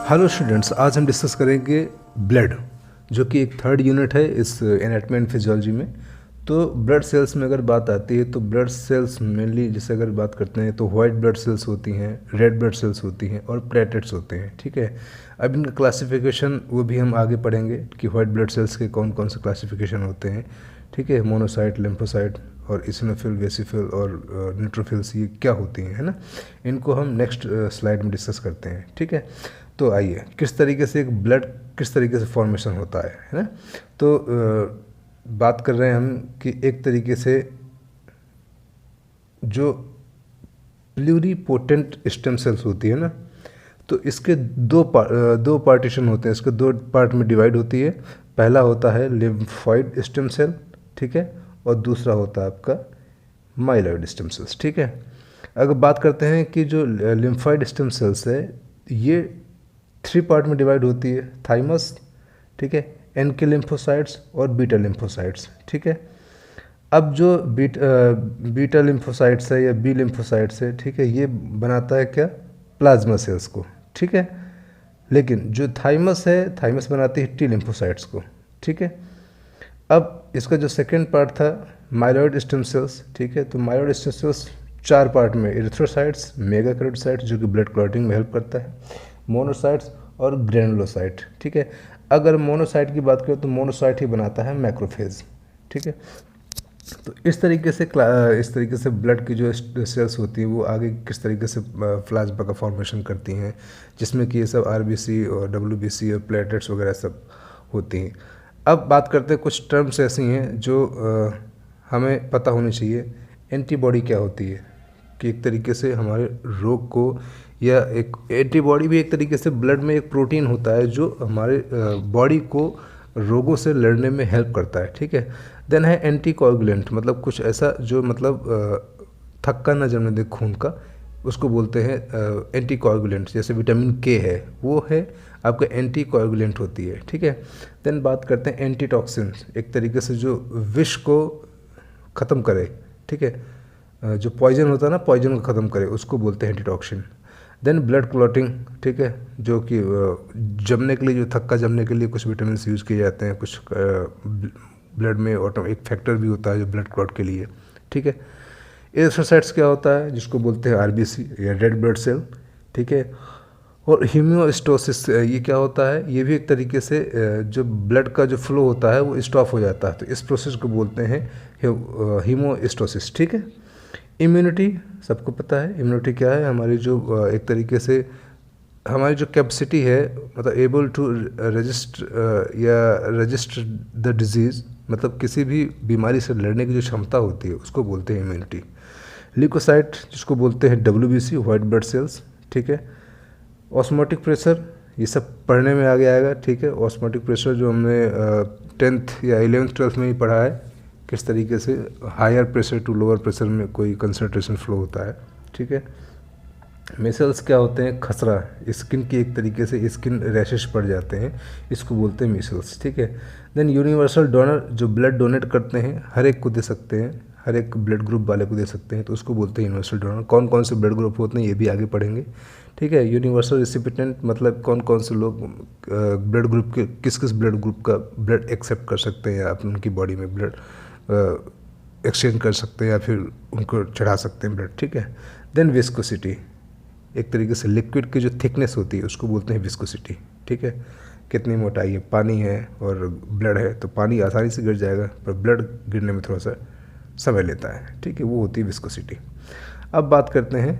Hello students, आज हम discuss करेंगे ब्लड, जो कि एक थर्ड यूनिट है इस एनाटॉमी एंड फिजियोलॉजी में। तो ब्लड सेल्स में अगर बात आती है तो ब्लड सेल्स मेनली जैसे अगर बात करते हैं तो वाइट ब्लड सेल्स होती हैं, रेड ब्लड सेल्स होती हैं और प्लेटलेट्स होते हैं। ठीक है, अब इनका क्लासिफिकेशन वो भी हम आगे पढ़ेंगे कि वाइट ब्लड सेल्स के कौन कौन से क्लासिफिकेशन होते हैं। ठीक है, मोनोसाइट, लिम्फोसाइट और इसिनोफिल, वेसिफिल और न्यूट्रोफिल्स, ये क्या होती हैं, है ना। इनको हम नेक्स्ट स्लाइड में डिस्कस करते हैं। ठीक है, तो आइए किस तरीके से एक ब्लड किस तरीके से फॉर्मेशन होता है ना। तो बात कर रहे हैं हम कि एक तरीके से जो प्लूरीपोटेंट स्टेम सेल्स होती है ना, तो इसके दो पार्टीशन होते हैं, इसके दो पार्ट में डिवाइड होती है। पहला होता है लिम्फॉइड स्टेम सेल, ठीक है, और दूसरा होता है आपका माइलॉइड स्टेम सेल्स। ठीक है, अगर बात करते हैं कि जो लिम्फॉइड स्टेम सेल्स है ये 3 पार्ट में डिवाइड होती है, थाइमस, ठीक है, एनके लिम्फोसाइट्स और बीटा लिम्फोसाइट्स। ठीक है, अब जो बीटा लिम्फोसाइट्स है या बी लिम्फोसाइट्स है, ठीक है, ये बनाता है क्या, प्लाज्मा सेल्स को। ठीक है, लेकिन जो थाइमस है, थाइमस बनाती है टी लिम्फोसाइट्स को। ठीक है, अब इसका जो सेकेंड पार्ट था माइलॉइड स्टेम सेल्स, ठीक है, तो माइलॉइड स्टेम सेल्स 4 पार्ट में, एरिथ्रोसाइट्स, मेगाकैरियोसाइट्स जो कि ब्लड क्लॉटिंग में हेल्प करता है, मोनोसाइट्स और ग्रेनुलोसाइट। ठीक है, अगर मोनोसाइट की बात करें तो मोनोसाइट ही बनाता है मैक्रोफेज। ठीक है, तो इस तरीके से ब्लड की जो सेल्स होती हैं वो आगे किस तरीके से प्लाज्मा का फॉर्मेशन करती हैं, जिसमें कि ये सब आरबीसी और डब्ल्यूबीसी और प्लेटलेट्स वगैरह सब होती हैं। अब बात करते हैं कुछ टर्म्स ऐसी हैं जो हमें पता होनी चाहिए। एंटीबॉडी क्या होती है, कि एक तरीके से हमारे रोग को, या एक एंटीबॉडी भी एक तरीके से ब्लड में एक प्रोटीन होता है जो हमारे बॉडी को रोगों से लड़ने में हेल्प करता है। ठीक है, देन है एंटीकोगुलेंट, मतलब कुछ ऐसा जो मतलब थक्का न जमने दे खून का, उसको बोलते हैं एंटीकोगुलेंट। जैसे विटामिन के है, वो है आपका एंटीकोगुलेंट होती है। ठीक है, देन बात करते हैं एंटीटॉक्सिन, एक तरीके से जो विष को ख़त्म करे। ठीक है, जो पॉइजन होता है ना, पॉइजन को ख़त्म करे, उसको बोलते हैं एंटीटॉक्सिन। देन ब्लड क्लॉटिंग, ठीक है, जो कि जमने के लिए, जो थक्का जमने के लिए कुछ विटामिन यूज़ किए जाते हैं, कुछ ब्लड में एक फैक्टर भी होता है जो ब्लड क्लॉट के लिए। ठीक है, एरिथ्रोसाइट्स क्या होता है, जिसको बोलते हैं आरबीसी या रेड ब्लड सेल। ठीक है, और हीमोस्टोसिस ये क्या होता है, ये भी एक तरीके से जो ब्लड का जो फ्लो होता है वो स्टॉप हो जाता है, तो इस प्रोसेस को बोलते हैं हीमोस्टोसिस। ठीक है, इम्यूनिटी सबको पता है, इम्यूनिटी क्या है, हमारी जो एक तरीके से हमारी जो कैपेसिटी है, मतलब able to register the disease, मतलब किसी भी बीमारी से लड़ने की जो क्षमता होती है उसको बोलते हैं इम्यूनिटी। ल्यूकोसाइट जिसको बोलते हैं डब्ल्यूबीसी, वाइट ब्लड सेल्स। ठीक है, ऑस्मोटिक प्रेशर, ये सब पढ़ने में आगे आएगा। ठीक है, ऑस्मोटिक प्रेशर जो हमने 10th या 11th 12th में ही पढ़ा है, किस तरीके से higher pressure to lower pressure में कोई कंसंट्रेशन फ्लो होता है। ठीक है, मेसल्स क्या होते हैं, खसरा, स्किन की एक तरीके से स्किन रैशेस पड़ जाते हैं, इसको बोलते हैं मेसल्स। ठीक है, देन यूनिवर्सल डोनर, जो ब्लड डोनेट करते हैं, हर एक को दे सकते हैं, हर एक ब्लड ग्रुप वाले को दे सकते हैं, तो उसको बोलते हैं यूनिवर्सल डोनर। कौन कौन से ब्लड ग्रुप होते हैं ये भी आगे पढ़ेंगे। ठीक है, यूनिवर्सल रेसिपिटेंट मतलब कौन कौन से लोग ब्लड ग्रुप के, किस किस ब्लड ग्रुप का ब्लड एक्सेप्ट कर सकते हैं, या उनकी बॉडी में ब्लड एक्सचेंज कर सकते हैं या फिर उनको चढ़ा सकते हैं ब्लड। ठीक है, देन विस्कोसिटी, एक तरीके से लिक्विड की जो थिकनेस होती है उसको बोलते हैं विस्कोसिटी। ठीक है, कितनी मोटाई है, पानी है और ब्लड है, तो पानी आसानी से गिर जाएगा, पर ब्लड गिरने में थोड़ा सा समय लेता है। ठीक है, वो होती है विस्कोसिटी। अब बात करते हैं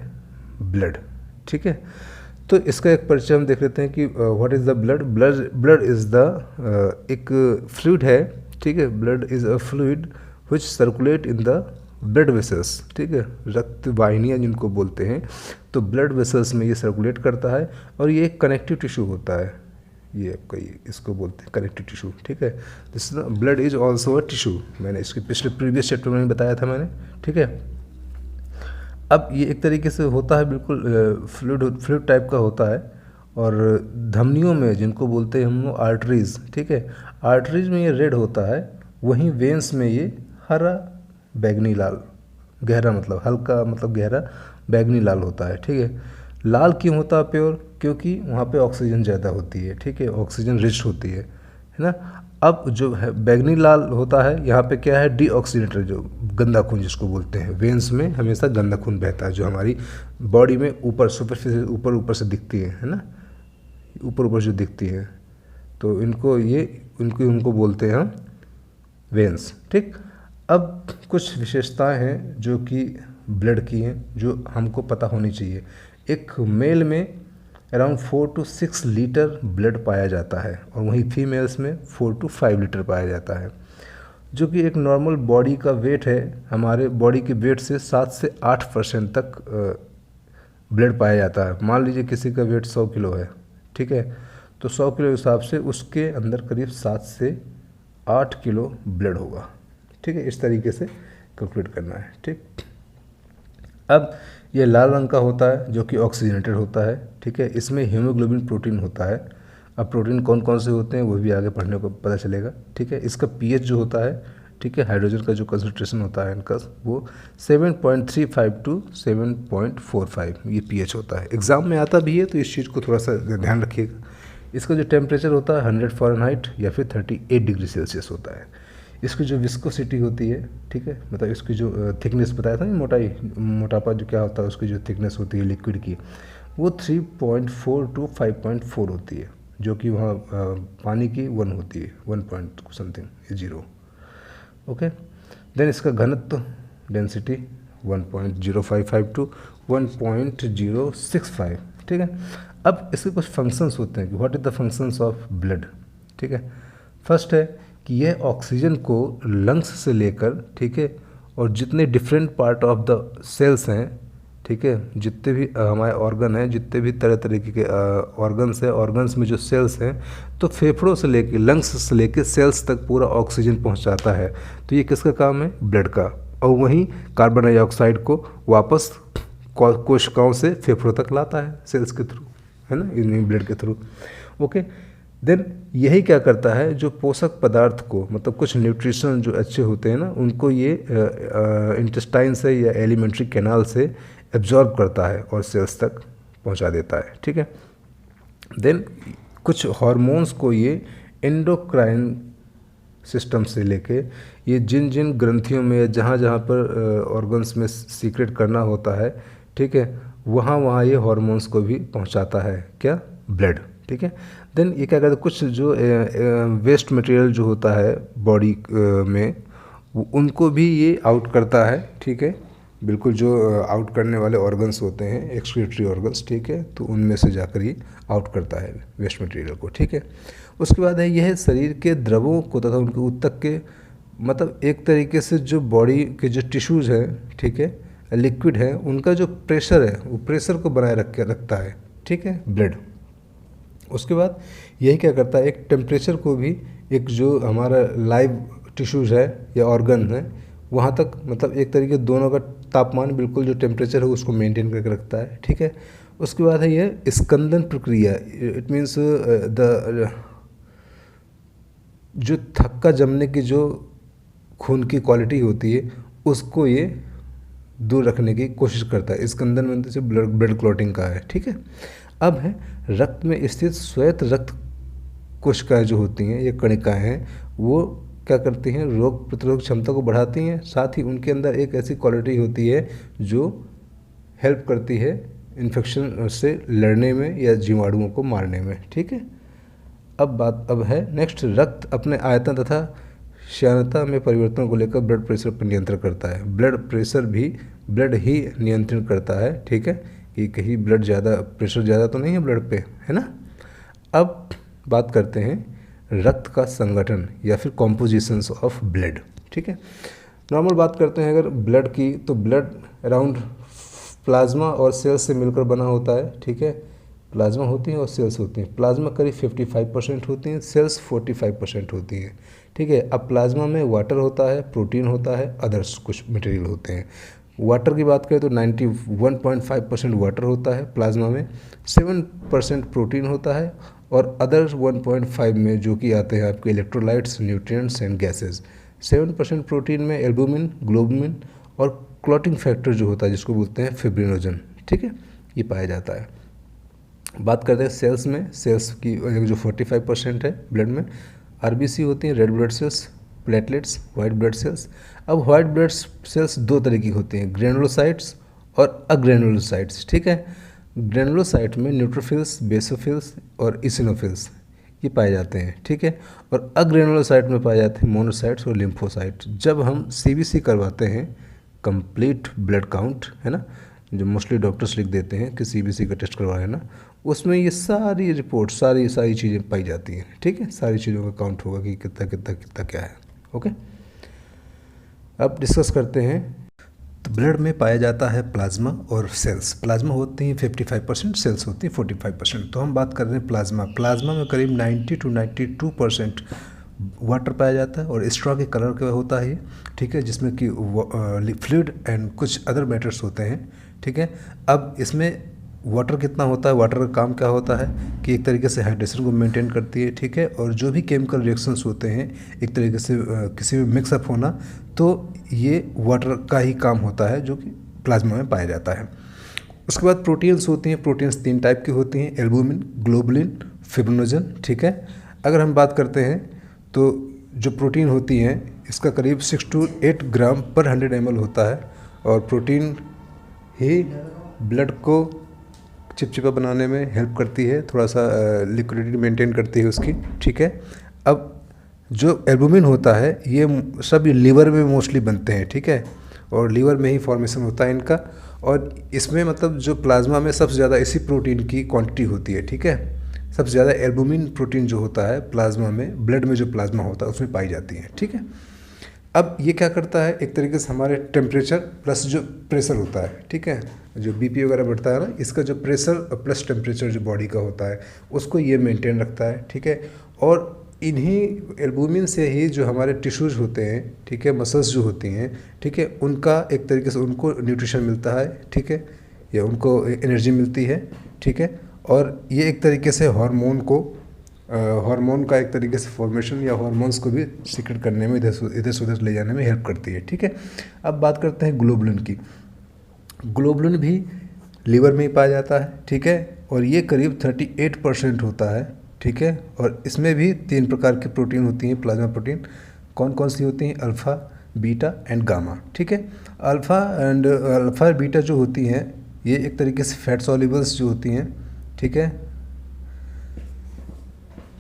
ब्लड। ठीक है, तो इसका एक परिचय हम देख लेते हैं कि what is the blood. Blood is the एक फ्लूइड है। ठीक है, blood is a fluid which circulate in the blood vessels. ठीक है, रक्त वाहिनियाँ जिनको बोलते हैं, तो ब्लड वेसल्स में ये सर्कुलेट करता है, और ये एक कनेक्टिव टिश्यू होता है, ये आपका इसको बोलते हैं कनेक्टिव टिश्यू। ठीक है, this blood is also a tissue, मैंने इसके पिछले प्रीवियस चैप्टर में बताया था मैंने। ठीक है, अब ये एक तरीके से होता है बिल्कुल फ्लूइड टाइप का होता है, और धमनियों में जिनको बोलते हैं हम आर्टरीज। ठीक है, आर्टरीज में ये रेड होता है, वहीं वेंस में ये हरा बैगनी लाल, गहरा मतलब हल्का मतलब गहरा बैगनी लाल होता है। ठीक है, लाल क्यों होता है प्योर? क्योंकि वहाँ पे ऑक्सीजन ज़्यादा होती है, ठीक है, ऑक्सीजन रिच होती है ना। अब जो है बैगनी लाल होता है, यहाँ पे क्या है, डीऑक्सीनेटेड, जो गंदा खून जिसको बोलते हैं। वेंस में हमेशा गंदा खून बहता है, जो हमारी बॉडी में ऊपर सुपरफिशियल ऊपर ऊपर से दिखती है ना, ऊपर ऊपर जो दिखती है, तो इनको उनको बोलते हैं हम वेंस, ठीक। अब कुछ विशेषताएं हैं जो कि ब्लड की हैं, जो हमको पता होनी चाहिए। एक मेल में अराउंड 4 to 6 लीटर ब्लड पाया जाता है, और वहीं फीमेल्स में 4 to 5 लीटर पाया जाता है, जो कि एक नॉर्मल बॉडी का वेट है। हमारे बॉडी के वेट से 7 से 8% तक ब्लड पाया जाता है। मान लीजिए किसी का वेट 100 किलो है, ठीक है, तो 100 किलो के हिसाब से उसके अंदर करीब 7 से 8 किलो ब्लड होगा, ठीक है। इस तरीके से कैलकुलेट करना है, ठीक। अब ये लाल रंग का होता है जो कि ऑक्सीजनेटेड होता है, ठीक है। इसमें हीमोग्लोबिन प्रोटीन होता है। अब प्रोटीन कौन कौन से होते हैं वो भी आगे पढ़ने को पता चलेगा, ठीक है। इसका पीएच जो होता है, ठीक है, हाइड्रोजन का जो कंसंट्रेशन होता है इनका, वो 7.35 to 7.45 ये पीएच होता है। एग्ज़ाम में आता भी है, तो इस चीज़ को थोड़ा सा ध्यान रखिएगा। इसका जो टेम्परेचर होता है 100 फ़ारेनहाइट या फिर 38 डिग्री सेल्सियस होता है। इसकी जो विस्कोसिटी होती है, ठीक है, मतलब इसकी जो थिकनेस बताया था ना, मोटापा जो क्या होता है, उसकी जो थिकनेस होती है लिक्विड की, वो 3.4 to 5.4 होती है, जो कि वहाँ पानी की 1 होती है, 1 पॉइंट समथिंग 0। ओके, देन इसका घनत्व डेंसिटी 1.055 to 1.065, ठीक है। अब इसके कुछ फंक्शंस होते हैं कि what is the functions of blood, ठीक है। फर्स्ट है कि यह ऑक्सीजन को लंग्स से लेकर, ठीक है, और जितने different part of the cells हैं, ठीक है, जितने भी हमारे ऑर्गन हैं, जितने भी तरह तरीके के ऑर्गन्स हैं, ऑर्गन्स में जो सेल्स हैं, तो फेफड़ों से लेके लंग्स से लेके सेल्स तक पूरा ऑक्सीजन पहुंचाता है। तो ये किसका काम है? ब्लड का। और वहीं कार्बन डाइऑक्साइड को वापस कोशिकाओं से फेफड़ों तक लाता है सेल्स के थ्रू, है ना, इन्हीं ब्लड के थ्रू। ओके, देन यही क्या करता है, जो पोषक पदार्थ को, मतलब कुछ न्यूट्रिशन जो अच्छे होते हैं ना, उनको ये इंटेस्टाइन से या एलिमेंट्री कैनाल से एब्जॉर्ब करता है और सेल्स तक पहुंचा देता है, ठीक है। देन कुछ हार्मोन्स को ये एंडोक्राइन सिस्टम से लेके ये जिन जिन ग्रंथियों में, जहाँ जहाँ पर ऑर्गन्स में सीक्रेट करना होता है, ठीक है, वहाँ वहाँ ये हार्मोन्स को भी पहुँचाता है, क्या? ब्लड, ठीक है। देन ये क्या कहते हैं, कुछ जो वेस्ट मटेरियल जो होता है बॉडी में, उनको भी ये आउट करता है, ठीक है। बिल्कुल, जो आउट करने वाले ऑर्गन्स होते हैं, एक्सक्रीटरी ऑर्गन्स, ठीक है, तो उनमें से जाकर ये आउट करता है वेस्ट मटेरियल को, ठीक है। उसके बाद है यह शरीर के द्रवों को तथा उनके ऊतक के, मतलब एक तरीके से जो बॉडी के जो टिश्यूज़ हैं, ठीक है, लिक्विड है, उनका जो प्रेशर है, वो प्रेशर को बनाए रखता है, ठीक है, ब्लड। उसके बाद यही क्या करता है, एक टेम्परेचर को भी, एक जो हमारा लाइव टिश्यूज़ है या ऑर्गन है, वहाँ तक, मतलब एक तरीके दोनों का तापमान बिल्कुल जो टेम्परेचर है उसको मेंटेन करके रखता है, ठीक है। उसके बाद है ये स्कंदन प्रक्रिया, इट मीन्स द जो थक्का जमने की जो खून की क्वालिटी होती है, उसको ये दूर रखने की कोशिश करता है। स्कंदन में से ब्लड क्लॉटिंग का है, ठीक है। अब है रक्त में स्थित श्वेत रक्त कोशिकाएं जो होती हैं, ये कणिकाएं हैं, वो क्या करती हैं, रोग प्रतिरोधक क्षमता को बढ़ाती हैं। साथ ही उनके अंदर एक ऐसी क्वालिटी होती है जो हेल्प करती है इन्फेक्शन से लड़ने में या जीवाणुओं को मारने में, ठीक है। अब है नेक्स्ट, रक्त अपने आयतन तथा श्यानता में परिवर्तन को लेकर ब्लड प्रेशर पर नियंत्रण करता है। ब्लड प्रेशर भी ब्लड ही नियंत्रण करता है, ठीक है, कि कहीं ब्लड ज़्यादा, प्रेशर ज़्यादा तो नहीं है ब्लड पे, है ना। अब बात करते हैं रक्त का संगठन या फिर कॉम्पोजिशंस ऑफ ब्लड, ठीक है। नॉर्मल बात करते हैं अगर ब्लड की, तो ब्लड अराउंड प्लाज्मा और सेल्स से मिलकर बना होता है, ठीक है। प्लाज्मा होती है और सेल्स होती हैं। प्लाज्मा करीब 55% होती हैं, सेल्स 45% होती हैं, ठीक है। अब प्लाज्मा में वाटर होता है, प्रोटीन होता है, अदर्स कुछ मटेरियल होते हैं। वाटर की बात करें तो 91.5% वाटर होता है प्लाज्मा में, 7% प्रोटीन होता है, और अदर 1.5 में जो कि आते हैं आपके electrolytes, nutrients and gases. 7% protein में एल्बुमिन, ग्लोबुमिन और क्लॉटिंग फैक्टर जो होता है जिसको बोलते हैं फिब्रिनोजन, ठीक है। ये पाया जाता है। बात करते हैं सेल्स में, सेल्स की जो 45% है ब्लड में, आरबीसी होती हैं, red blood cells, platelets, white blood cells. अब वाइट ब्लड सेल्स दो तरह की होती हैं, ग्रेनुलोसाइट्स और अग्रेनुलोसाइट्स, ठीक है। ग्रेनुलोसाइट में न्यूट्रोफिल्स, बेसोफिल्स और इसिनोफिल्स ये पाए जाते हैं, ठीक है। और अग्रेनुलोसाइट में पाए जाते हैं मोनोसाइट्स और लिम्फोसाइट। जब हम सीबीसी करवाते हैं, कंप्लीट ब्लड काउंट, है ना, जो मोस्टली डॉक्टर्स लिख देते हैं कि सीबीसी का टेस्ट करवाए ना, उसमें ये सारी रिपोर्ट, सारी चीज़ें पाई जाती हैं, ठीक है। सारी चीज़ों का काउंट होगा कि कितना कितना कितना क्या है, ओके। अब डिस्कस करते हैं। तो ब्लड में पाया जाता है प्लाज्मा और सेल्स। प्लाज्मा होती हैं 55%, सेल्स होती हैं 45%। तो हम बात कर रहे हैं प्लाज्मा। प्लाज्मा में करीब 90 to 92% वाटर पाया जाता है और स्ट्रॉ के कलर का होता है ये, ठीक है, जिसमें कि फ्लूइड एंड कुछ अदर मैटर्स होते हैं, ठीक है। अब इसमें वाटर कितना होता है, वाटर का काम क्या होता है कि एक तरीके से हाइड्रेशन को मेंटेन करती है, ठीक है। और जो भी केमिकल रिएक्शंस होते हैं एक तरीके से किसी में मिक्सअप होना, तो ये वाटर का ही काम होता है जो कि प्लाज्मा में पाया जाता है। उसके बाद प्रोटीन्स होती हैं। प्रोटीन्स 3 टाइप की होती हैं, एल्बुमिन, ग्लोबुलिन, फिब्रिनोजन, ठीक है। अगर हम बात करते हैं तो जो प्रोटीन होती हैं इसका करीब 6 to 8 ग्राम पर 100 ml होता है। और प्रोटीन ही ब्लड को चिपचिपा बनाने में हेल्प करती है, थोड़ा सा लिक्विडिटी मेंटेन करती है उसकी, ठीक है। अब जो एल्बुमिन होता है ये सब लीवर में मोस्टली बनते हैं, ठीक है, और लीवर में ही फॉर्मेशन होता है इनका। और इसमें मतलब जो प्लाज्मा में सबसे ज़्यादा इसी प्रोटीन की क्वांटिटी होती है, ठीक है। सबसे ज़्यादा एल्बुमिन प्रोटीन जो होता है प्लाज्मा में, ब्लड में जो प्लाज्मा होता है उसमें पाई जाती है, ठीक है। अब ये क्या करता है, एक तरीके से हमारे टेम्परेचर प्लस जो प्रेशर होता है, ठीक है, जो बीपी वगैरह बढ़ता है ना, इसका जो प्रेशर प्लस टेम्परेचर जो बॉडी का होता है उसको ये मेंटेन रखता है, ठीक है। और इन्हीं एल्बुमिन से ही जो हमारे टिश्यूज़ होते हैं, ठीक है, मसल्स जो होती हैं, ठीक है, उनका एक तरीके से उनको न्यूट्रिशन मिलता है, ठीक है, या उनको एनर्जी मिलती है, ठीक है। और ये एक तरीके से हार्मोन का एक तरीके से फॉर्मेशन या हार्मोन्स को भी सीक्रेट करने में, इधर से उधर ले जाने में हेल्प करती है, ठीक है। अब बात करते हैं ग्लोबुलिन की। ग्लोबुलिन भी लीवर में ही पाया जाता है, ठीक है, और ये करीब 38% होता है, ठीक है। और इसमें भी 3 प्रकार की प्रोटीन होती हैं, प्लाज्मा प्रोटीन। कौन कौन सी होती हैं, अल्फ़ा, बीटा एंड गामा, ठीक है। अल्फ़ा बीटा जो होती हैं ये एक तरीके से फैट सॉल्युबल्स जो होती हैं, ठीक है,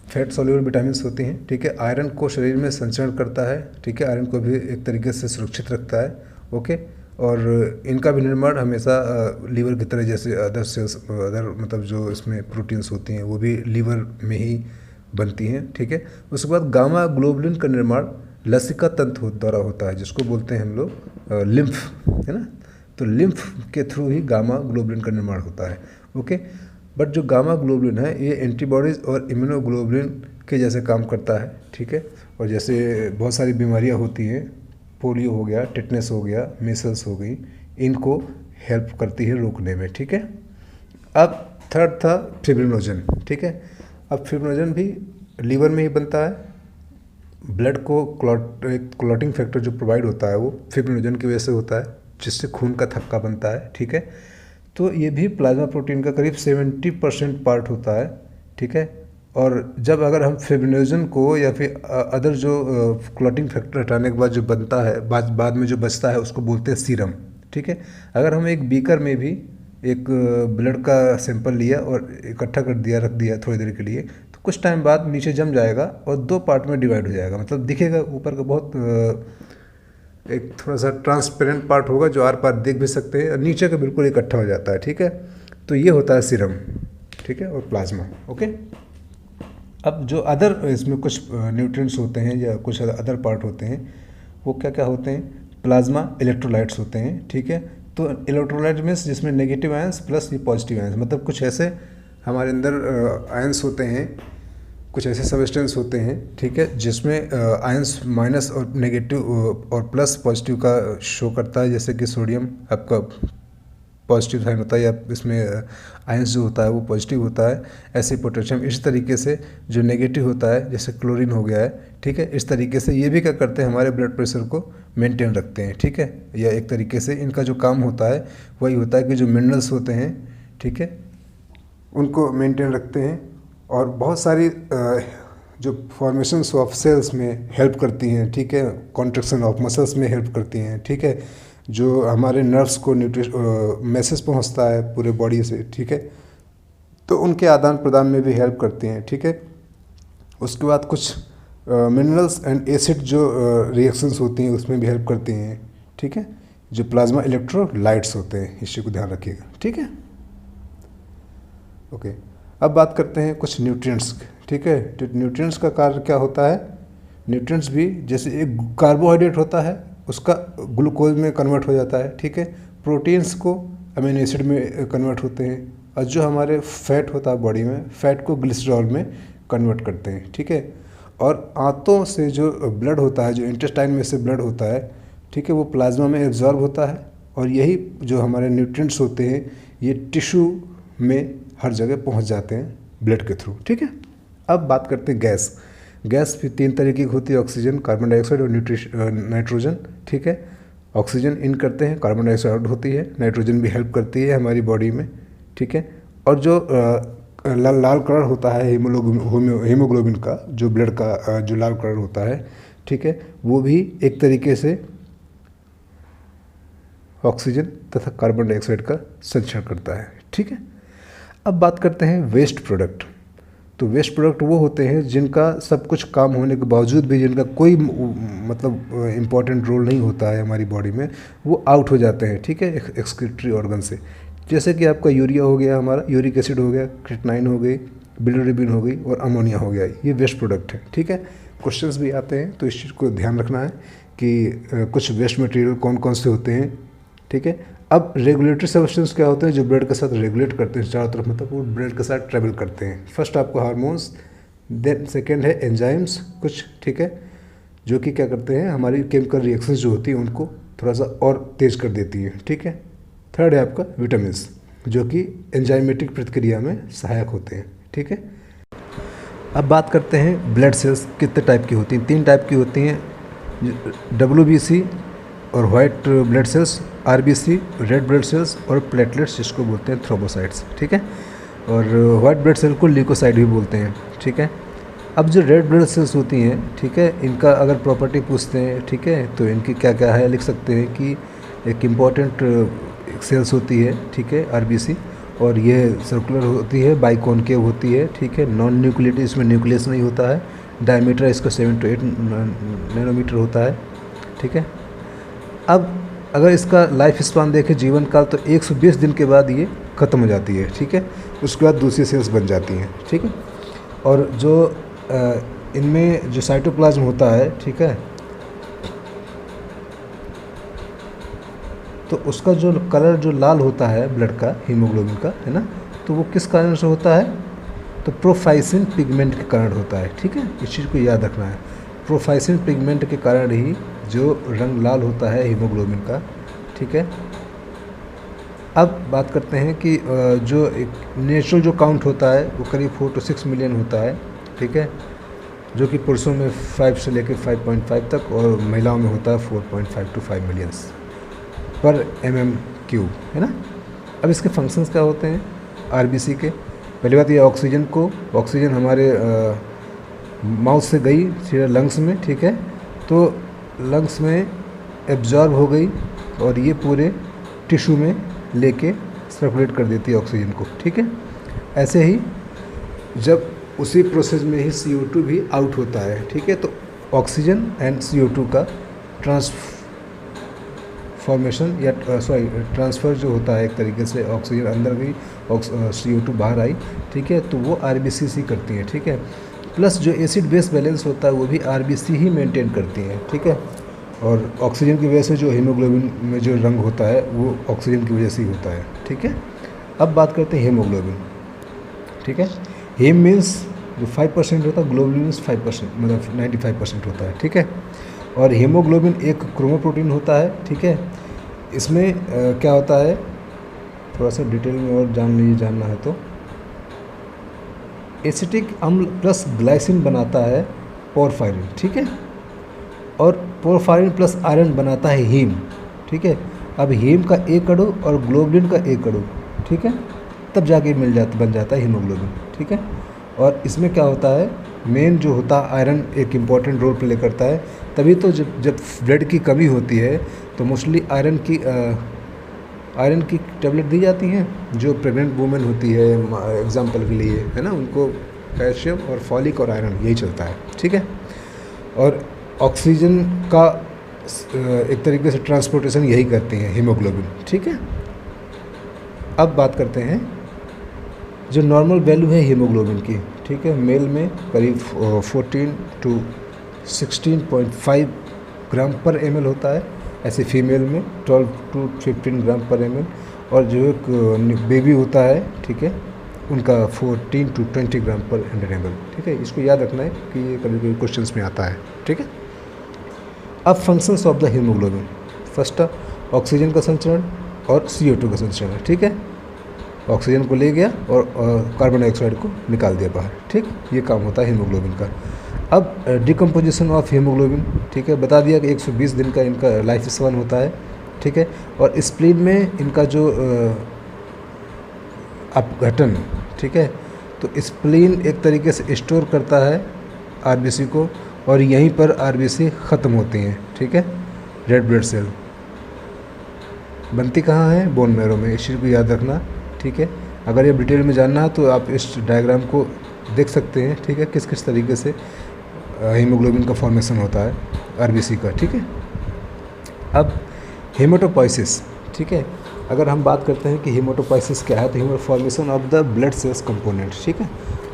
फैट सॉल्युबल विटामिन्स होती हैं, ठीक है। आयरन को शरीर में संचरण करता है, ठीक है, आयरन को भी एक तरीके से सुरक्षित रखता है, ओके। और इनका भी निर्माण हमेशा लीवर की तरह, जैसे अदर मतलब जो इसमें प्रोटीन्स होती हैं वो भी लीवर में ही बनती हैं, ठीक है। उसके बाद गामा ग्लोबुलिन का निर्माण लसिका तंत्र द्वारा होता है, जिसको बोलते हैं हम लोग लिम्फ, है ना। तो लिम्फ के थ्रू ही गामा ग्लोबुलिन का निर्माण होता है, ओके। बट जो गामा ग्लोबुलिन है ये एंटीबॉडीज़ और इम्यूनोग्लोबुलिन के जैसे काम करता है, ठीक है। और जैसे बहुत सारी बीमारियां होती हैं, पोलियो हो गया, टिटनेस हो गया, मीसल्स हो गई, इनको हेल्प करती है रोकने में, ठीक है। अब थर्ड था फिब्रिनोजन, ठीक है। अब फिब्रिनोजन भी लीवर में ही बनता है। ब्लड को क्लॉटिंग फैक्टर जो प्रोवाइड होता है वो फिब्रिनोजन की वजह से होता है, जिससे खून का थक्का बनता है, ठीक है। तो ये भी प्लाज्मा प्रोटीन का करीब 70% पार्ट होता है, ठीक है। और जब अगर हम फिब्रिनोजन को या फिर अदर जो क्लॉटिंग फैक्टर हटाने के बाद जो बनता है, बाद में जो बचता है उसको बोलते हैं सीरम, ठीक है। अगर हम एक बीकर में भी एक ब्लड का सैंपल लिया और इकट्ठा कर दिया, रख दिया थोड़ी देर के लिए, तो कुछ टाइम बाद नीचे जम जाएगा और 2 पार्ट में डिवाइड हो जाएगा। मतलब दिखेगा ऊपर का बहुत एक थोड़ा सा ट्रांसपेरेंट पार्ट होगा जो आर पार देख भी सकते हैं, और नीचे का बिल्कुल इकट्ठा हो जाता है, ठीक है। तो ये होता है सीरम, ठीक है, और प्लाज्मा, ओके। अब जो अदर इसमें कुछ न्यूट्रिएंट्स होते हैं या कुछ अदर पार्ट होते हैं, वो क्या क्या होते हैं, प्लाज्मा इलेक्ट्रोलाइट्स होते हैं, ठीक है। तो इलेक्ट्रोलाइट मीन्स जिसमें नेगेटिव आयंस प्लस ये पॉजिटिव आयंस, मतलब कुछ ऐसे हमारे अंदर आयंस होते हैं, कुछ ऐसे सबस्टेंस होते हैं, ठीक है, जिसमें आयंस माइनस और नेगेटिव और प्लस पॉजिटिव का शो करता है। जैसे कि सोडियम आपका पॉजिटिव साइन होता है, या इसमें आयंस जो होता है वो पॉजिटिव होता है। ऐसे पोटेशियम इस तरीके से जो नेगेटिव होता है, जैसे क्लोरीन हो गया है, ठीक है। इस तरीके से ये भी क्या करते हैं, हमारे ब्लड प्रेशर को मेंटेन रखते हैं, ठीक है। या एक तरीके से इनका जो काम होता है वही होता है कि जो मिनरल्स होते हैं, ठीक है, उनको मेंटेन रखते हैं। और बहुत सारी जो फॉर्मेशंस ऑफ सेल्स में हेल्प करती हैं, ठीक है, कॉन्ट्रैक्शन ऑफ मसल्स में हेल्प करती हैं, ठीक है, जो हमारे नर्व्स को मैसेज पहुंचता है पूरे बॉडी से, ठीक है, तो उनके आदान प्रदान में भी हेल्प करती हैं, ठीक है। उसके बाद कुछ मिनरल्स एंड एसिड जो रिएक्शंस होती हैं उसमें भी हेल्प करती हैं, ठीक है, जो प्लाज्मा इलेक्ट्रोलाइट्स होते हैं, इस चीज़ को ध्यान रखिएगा, ठीक है। ओके, अब बात करते हैं कुछ न्यूट्रिएंट्स, ठीक है। तो न्यूट्रिएंट्स का कार्य क्या होता है? न्यूट्रिएंट्स भी जैसे एक कार्बोहाइड्रेट होता है उसका ग्लूकोज में कन्वर्ट हो जाता है, ठीक है। प्रोटीन्स को अमीनो एसिड में कन्वर्ट होते हैं, और जो हमारे फैट होता है बॉडी में, फैट को ग्लिसरॉल में कन्वर्ट करते हैं, ठीक है। और आंतों से जो ब्लड होता है, जो इंटेस्टाइन में से ब्लड होता है, ठीक है, वो प्लाज्मा में एब्जॉर्ब होता है, और यही जो हमारे न्यूट्रिएंट्स होते हैं ये टिश्यू में हर जगह पहुंच जाते हैं ब्लड के थ्रू, ठीक है। अब बात करते हैं गैस। गैस भी 3 तरीके की होती है, ऑक्सीजन, कार्बन डाइऑक्साइड और नाइट्रोजन, ठीक है। ऑक्सीजन इन करते हैं, कार्बन डाइऑक्साइड आउट होती है, नाइट्रोजन भी हेल्प करती है हमारी बॉडी में, ठीक है। और जो लाल कलर होता है हीमोग्लोबिन का, जो ब्लड का जो लाल कलर होता है, ठीक है, वो भी एक तरीके से ऑक्सीजन तथा कार्बन डाइऑक्साइड का संचरण करता है, ठीक है। अब बात करते हैं वेस्ट प्रोडक्ट। तो वेस्ट प्रोडक्ट वो होते हैं जिनका सब कुछ काम होने के बावजूद भी जिनका कोई मतलब इम्पॉर्टेंट रोल नहीं होता है हमारी बॉडी में, वो आउट हो जाते हैं, ठीक है, एक्सक्रीटरी ऑर्गन से। जैसे कि आपका यूरिया हो गया, हमारा यूरिक एसिड हो गया, क्रिएटिनिन हो गई, बिलिरुबिन हो गई और अमोनिया हो गया, ये वेस्ट प्रोडक्ट है, ठीक है। क्वेश्चंस भी आते हैं तो इस चीज़ को ध्यान रखना है कि कुछ वेस्ट मटेरियल कौन कौन से होते हैं, ठीक है। अब रेगुलेटरी सब्सटेंस क्या होते हैं? जो ब्लड के साथ रेगुलेट करते हैं चारों तरफ, मतलब वो ब्लड के साथ ट्रेवल करते हैं। फर्स्ट आपको हार्मोन्स, देन सेकेंड है एंजाइम्स कुछ, ठीक है, जो कि क्या करते हैं, हमारी केमिकल रिएक्शंस जो होती हैं उनको थोड़ा सा और तेज कर देती है, ठीक है। थर्ड है आपका विटामिन्स, जो कि एंजाइमेटिक प्रतिक्रिया में सहायक होते हैं, ठीक है। अब बात करते हैं ब्लड सेल्स कितने टाइप की होती हैं। 3 टाइप की होती हैं, WBC और white blood cells, RBC red blood cells, और प्लेटलेट्स जिसको बोलते हैं थ्रोम्बोसाइट्स, ठीक है। और वाइट ब्लड सेल को ल्यूकोसाइट भी बोलते हैं, ठीक है। अब जो रेड ब्लड सेल्स होती हैं, ठीक है, इनका अगर प्रॉपर्टी पूछते हैं, ठीक है, तो इनकी क्या क्या है, लिख सकते हैं कि एक इम्पॉर्टेंट सेल्स होती है, ठीक है, RBC, और ये सर्कुलर होती है, बाइकॉनकेव होती है, ठीक है, नॉन न्यूक्लिएटेड, इसमें न्यूक्लियस नहीं होता है, डायमीटर इसका 7 to 8 नैनोमीटर होता है, ठीक है। अब अगर इसका लाइफ स्पान देखें, जीवन काल, तो 120 दिन के बाद ये ख़त्म हो जाती है, ठीक है। उसके बाद दूसरी सेल्स बन जाती हैं, ठीक है। और जो इनमें जो साइटोप्लाज्म होता है, ठीक है, तो उसका जो कलर जो लाल होता है ब्लड का, हीमोग्लोबिन का, है ना, तो वो किस कारण से होता है? तो प्रोफाइसिन पिगमेंट के कारण होता है, ठीक है। इस चीज़ को याद रखना है, प्रोफाइसिन पिगमेंट के कारण ही जो रंग लाल होता है हीमोग्लोबिन का, ठीक है। अब बात करते हैं कि जो एक नेचुरल जो काउंट होता है वो करीब 4 to 6 मिलियन होता है, ठीक है, जो कि पुरुषों में 5 से लेकर 5.5 तक, और महिलाओं में होता है 4.5 to 5 मिलियंस पर mm³, है ना। अब इसके फंक्शंस क्या होते हैं RBC के? पहली बात ये ऑक्सीजन हमारे माउथ से गई सीधा लंग्स में, ठीक है, तो लंग्स में एब्जॉर्ब हो गई और ये पूरे टिश्यू में लेके सर्कुलेट कर देती है ऑक्सीजन को, ठीक है। ऐसे ही जब उसी प्रोसेस में ही CO2 भी आउट होता है, ठीक है, तो ऑक्सीजन एंड CO2 का ट्रांसफ़र जो होता है, एक तरीके से ऑक्सीजन अंदर गई, CO2 बाहर आई, ठीक है, तो वो RBC करती है, ठीक है। प्लस जो एसिड बेस बैलेंस होता है वो भी RBC ही मेंटेन करती है, ठीक है। और ऑक्सीजन की वजह से जो हीमोग्लोबिन में जो रंग होता है वो ऑक्सीजन की वजह से ही होता है, ठीक है। अब बात करते हैं हीमोग्लोबिन, ठीक है। हीम मीन्स जो 5% होता है, ग्लोबिन मीन्स 5%, मतलब 95% होता है, ठीक है। और हीमोग्लोबिन एक क्रोमोप्रोटीन होता है, ठीक है। इसमें क्या होता है, थोड़ा सा डिटेल में और जानना है तो एसिटिक अम्ल प्लस ग्लाइसिन बनाता है पोरफायरिन, ठीक है, और पोरफायरिन प्लस आयरन बनाता है हीम, ठीक है। अब हीम का एक अणु और ग्लोबुलिन का एक अणु, ठीक है, तब जाके बन जाता है हीमोग्लोबिन, ठीक है। और इसमें क्या होता है, मेन जो होता है आयरन एक इम्पॉर्टेंट रोल प्ले करता है। तभी तो जब ब्लड की कमी होती है तो मोस्टली आयरन की टेबलेट दी जाती हैं जो प्रेग्नेंट वुमेन होती है, एग्जाम्पल के लिए, है ना, उनको कैल्शियम और फॉलिक और आयरन यही चलता है, ठीक है। और ऑक्सीजन का एक तरीके से ट्रांसपोर्टेशन यही करती हैं हीमोग्लोबिन, ठीक है। अब बात करते हैं जो नॉर्मल वैल्यू है हीमोग्लोबिन की, ठीक है। मेल में करीब 14 to 16.5 ग्राम पर ml होता है, ऐसे फीमेल में 12 to 15 ग्राम पर ml, और जो एक बेबी होता है, ठीक है, उनका 14 to 20 ग्राम पर 100 ml, ठीक है। इसको याद रखना है कि ये कभी कभी क्वेश्चंस में आता है, ठीक है। अब functions of the haemoglobin, first oxygen का संचरण और CO2 का संचरण, ठीक है। ऑक्सीजन को ले गया और कार्बन डाइऑक्साइड को निकाल दिया बाहर, ठीक। ये काम होता है हीमोग्लोबिन का। अब डिकम्पोजिशन ऑफ हीमोग्लोबिन, ठीक है, बता दिया कि 120 दिन का इनका लाइफ स्पान होता है, ठीक है। और स्प्लीन में इनका जो अपघटन, ठीक है, तो स्प्लीन एक तरीके से स्टोर करता है RBC को, और यहीं पर RBC ख़त्म होती हैं, ठीक है। रेड ब्लड सेल बनती कहाँ है, बोन मैरो में, इस चीज़ को याद रखना, ठीक है। अगर ये डिटेल में जानना है तो आप इस डायग्राम को देख सकते हैं, ठीक है, किस किस तरीके से हीमोग्लोबिन का फॉर्मेशन होता है RBC का, ठीक है। अब हेमाटोपोइसिस, ठीक है, अगर हम बात करते हैं कि हेमाटोपोइसिस क्या है, तो formation of the blood cells component, ठीक है।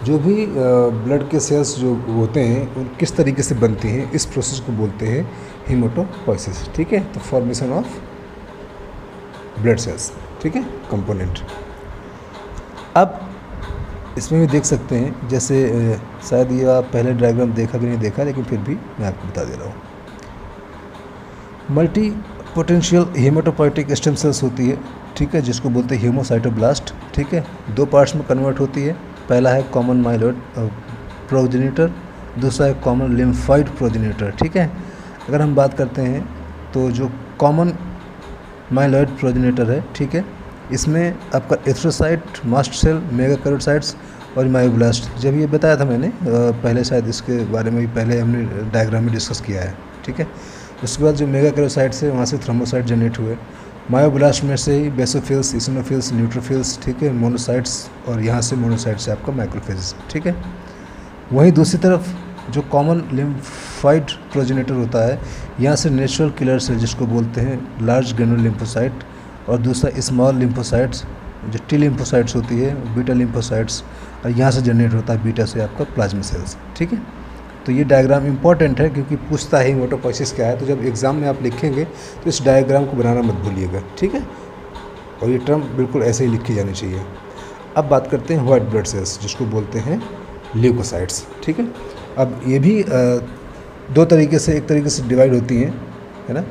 जो भी ब्लड के सेल्स जो होते हैं वो किस तरीके से बनती हैं, इस प्रोसेस को बोलते हैं हेमाटोपोइसिस, ठीक है। तो फॉर्मेशन ऑफ ब्लड सेल्स, ठीक है, कंपोनेंट। अब इसमें भी देख सकते हैं, जैसे शायद ये आप पहले डायग्राम देखा कि नहीं देखा, लेकिन फिर भी मैं आपको बता दे रहा हूँ। Multi potential haematopoietic stem cells होती है, ठीक है, जिसको बोलते हैं हीमोसाइटोब्लास्ट, ठीक है। 2 पार्ट्स में कन्वर्ट होती है, पहला है कॉमन माइलॉइड प्रोजेनिटर, दूसरा है कॉमन लिम्फॉइड प्रोजेनिटर, ठीक है। अगर हम बात करते हैं तो जो कॉमन माइलॉइड प्रोजेनिटर है, ठीक है, इसमें आपका एथ्रोसाइट, मास्ट सेल, मेगाकैरोसाइट्स और मायोब्लास्ट, जब ये बताया था मैंने पहले, शायद इसके बारे में भी पहले हमने डायग्राम में डिस्कस किया है, ठीक है। उसके बाद जो मेगाकैरोसाइट्स है वहाँ से थ्रोम्बोसाइट जनरेट हुए, मायोब्लास्ट में से ही बेसोफिल्स, इसिनोफिल्स, न्यूट्रोफिल्स, ठीक है, मोनोसाइट्स, और यहाँ से मोनोसाइट से आपका माइक्रोफेज, ठीक है। वहीं दूसरी तरफ जो कॉमन लिम्फाइड प्रोजेनेटर होता है, यहाँ से नेचुरल किलर सेल जिसको बोलते हैं लार्ज ग्रेनुलर लिम्फोसाइट, और दूसरा स्मॉल लिम्फोसाइट्स जो टी लिम्फोसाइट्स होती है, बीटा लिम्फोसाइट्स, और यहाँ से जनरेट होता है बीटा से आपका प्लाज्मा सेल्स, ठीक है। तो ये डायग्राम इंपॉर्टेंट है क्योंकि पूछता है हेमाटोपोइसिस क्या है, तो जब एग्ज़ाम में आप लिखेंगे तो इस डायग्राम को बनाना मत भूलिएगा, ठीक है। और ये टर्म बिल्कुल ऐसे ही लिखी जानी चाहिए। अब बात करते हैं व्हाइट ब्लड सेल्स जिसको बोलते हैं ल्यूकोसाइट्स, ठीक है। अब ये भी 2 तरीके से, एक तरीके से डिवाइड होती हैं, है ना,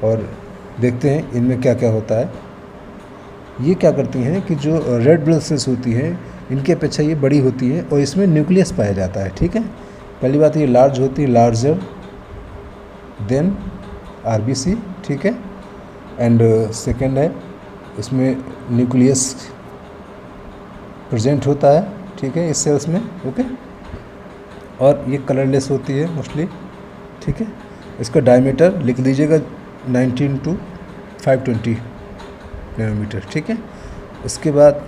और देखते हैं इनमें क्या क्या होता है। ये क्या करती हैं कि जो रेड ब्लड सेल्स होती हैं इनकी अपेक्षा ये बड़ी होती है और इसमें न्यूक्लियस पाया जाता है, ठीक है। पहली बात ये लार्ज होती है, लार्जर देन RBC, ठीक है। एंड सेकेंड है इसमें न्यूक्लियस प्रेजेंट होता है, ठीक है, इस सेल्स में, ओके। और ये कलरलेस होती है मोस्टली, ठीक है। इसका डायमीटर लिख लीजिएगा 19 to 520 नैनोमीटर, ठीक है। इसके बाद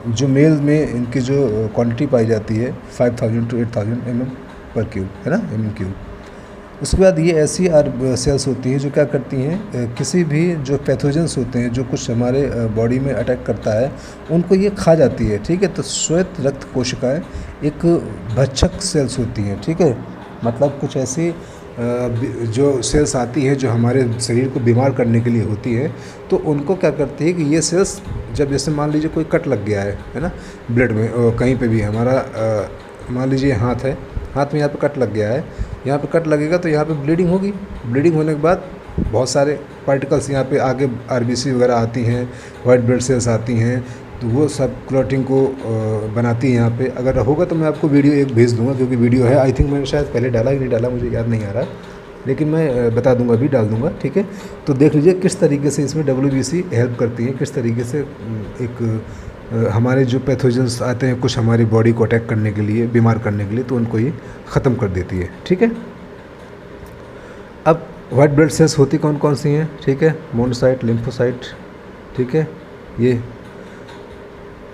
जो मेल में इनकी जो क्वांटिटी पाई जाती है 5000 to 8000 mm पर क्यूब, है ना, mm3। उसके बाद ये ऐसी सेल्स होती हैं जो क्या करती हैं, किसी भी जो पैथोजेंस होते हैं जो कुछ हमारे बॉडी में अटैक करता है उनको ये खा जाती है, ठीक है। तो श्वेत रक्त कोशिकाएं एक भक्षक सेल्स होती हैं, ठीक है। मतलब कुछ ऐसी जो सेल्स आती हैं जो हमारे शरीर को बीमार करने के लिए होती है, तो उनको क्या करती है कि ये सेल्स जब जैसे मान लीजिए कोई कट लग गया है ना, ब्लड में कहीं पे भी हमारा मान लीजिए हाथ है, हाथ में यहाँ पे कट लग गया है, यहाँ पे कट लगेगा तो यहाँ पे ब्लीडिंग होगी। ब्लीडिंग होने के बाद बहुत सारे पार्टिकल्स यहाँ पे आगे RBC वगैरह आती हैं, वाइट ब्लड सेल्स आती हैं, तो वो सब क्लॉटिंग को बनाती है यहाँ पे। अगर होगा तो मैं आपको वीडियो एक भेज दूंगा, क्योंकि वीडियो है, आई थिंक मैंने शायद पहले डाला ही नहीं डाला, मुझे याद नहीं आ रहा, लेकिन मैं बता दूंगा, अभी डाल दूंगा, ठीक है। तो देख लीजिए किस तरीके से इसमें WBC हेल्प करती है, किस तरीके से एक हमारे जो पैथोजेंस आते हैं कुछ हमारी बॉडी को अटैक करने के लिए, बीमार करने के लिए, तो उनको ये ख़त्म कर देती है। ठीक है। अब वाइट ब्लड सेल्स होती कौन कौन सी हैं? ठीक है, मोनोसाइट, लिम्फोसाइट, ठीक है, ये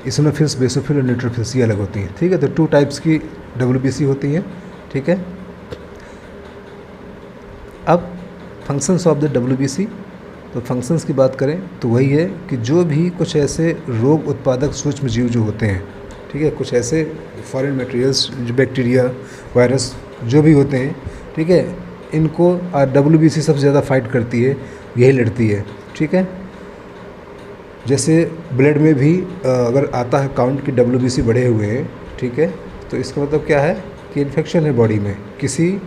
इसिनोफिल्स, बेसोफिल और न्यूट्रोफिल्स, ये अलग होती हैं। ठीक है, तो 2 टाइप्स की WBC होती हैं। ठीक है। अब फंक्शंस ऑफ द WBC, तो फंक्शंस की बात करें तो वही है कि जो भी कुछ ऐसे रोग उत्पादक सूक्ष्म जीव जो होते हैं, ठीक है, कुछ ऐसे फॉरेन मटेरियल्स, जो बैक्टीरिया, वायरस जो भी होते हैं, ठीक है, इनको WBC सबसे ज़्यादा फाइट करती है, यही लड़ती है। ठीक है। जैसे ब्लड में भी अगर आता है काउंट कि WBC बढ़े हुए हैं, ठीक है, तो इसका मतलब क्या है कि इन्फेक्शन है बॉडी में, किसी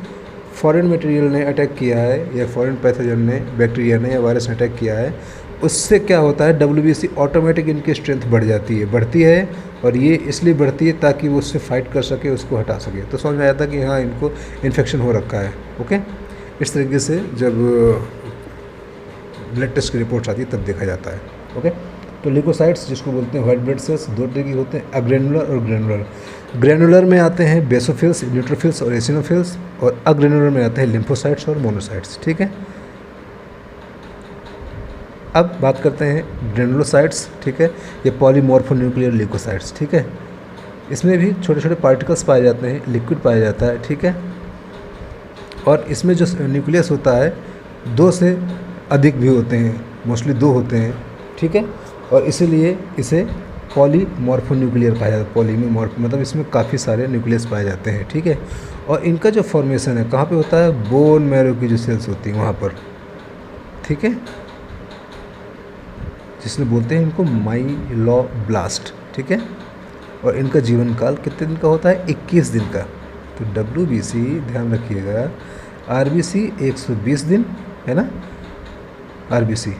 फॉरेन मटेरियल ने अटैक किया है, या फॉरेन पैथोजन ने, बैक्टीरिया ने या वायरस ने अटैक किया है, उससे क्या होता है WBC ऑटोमेटिक इनकी स्ट्रेंथ बढ़ जाती है, बढ़ती है, और ये इसलिए बढ़ती है ताकि वो उससे फाइट कर सके, उसको हटा सके। तो समझ में आया था कि हाँ, इनको इन्फेक्शन हो रखा है। ओके, इस तरीके से जब ब्लड टेस्ट की रिपोर्ट्स आती है तब देखा जाता है। ओके, तो ल्यूकोसाइट्स जिसको बोलते हैं वाइट ब्लड सेल्स, 2 तरह के होते हैं, अग्रेनुलर और ग्रेनुलर। ग्रेनुलर में आते हैं बेसोफिल्स, न्यूट्रोफिल्स और एसिनोफिल्स, और अग्रेनुलर में आते हैं लिम्फोसाइट्स और मोनोसाइट्स। ठीक है। अब बात करते हैं ग्रेनुलोसाइट्स। ठीक है, ये पॉलीमॉर्फोन्यूक्लियर ल्यूकोसाइट्स। ठीक है, इसमें भी छोटे छोटे पार्टिकल्स पाए जाते हैं, लिक्विड पाया जाता है। ठीक है, और इसमें जो न्यूक्लियस होता है 2 से अधिक भी होते हैं, मोस्टली 2 होते हैं। ठीक है, और इसीलिए इसे पॉलीमॉर्फोन्यूक्लियर कहा जाता है। पॉली में मॉर्फ मतलब इसमें काफ़ी सारे न्यूक्लियस पाए जाते हैं। ठीक है, और इनका जो फॉर्मेशन है कहाँ पे होता है? बोन मैरो की जो सेल्स होती हैं वहाँ पर। ठीक है, जिसमें बोलते हैं इनको माइलोब्लास्ट। ठीक है, और इनका जीवन काल कितने दिन का होता है? 21 दिन का। तो WBC ध्यान रखिएगा, RBC 120 दिन है ना, RBC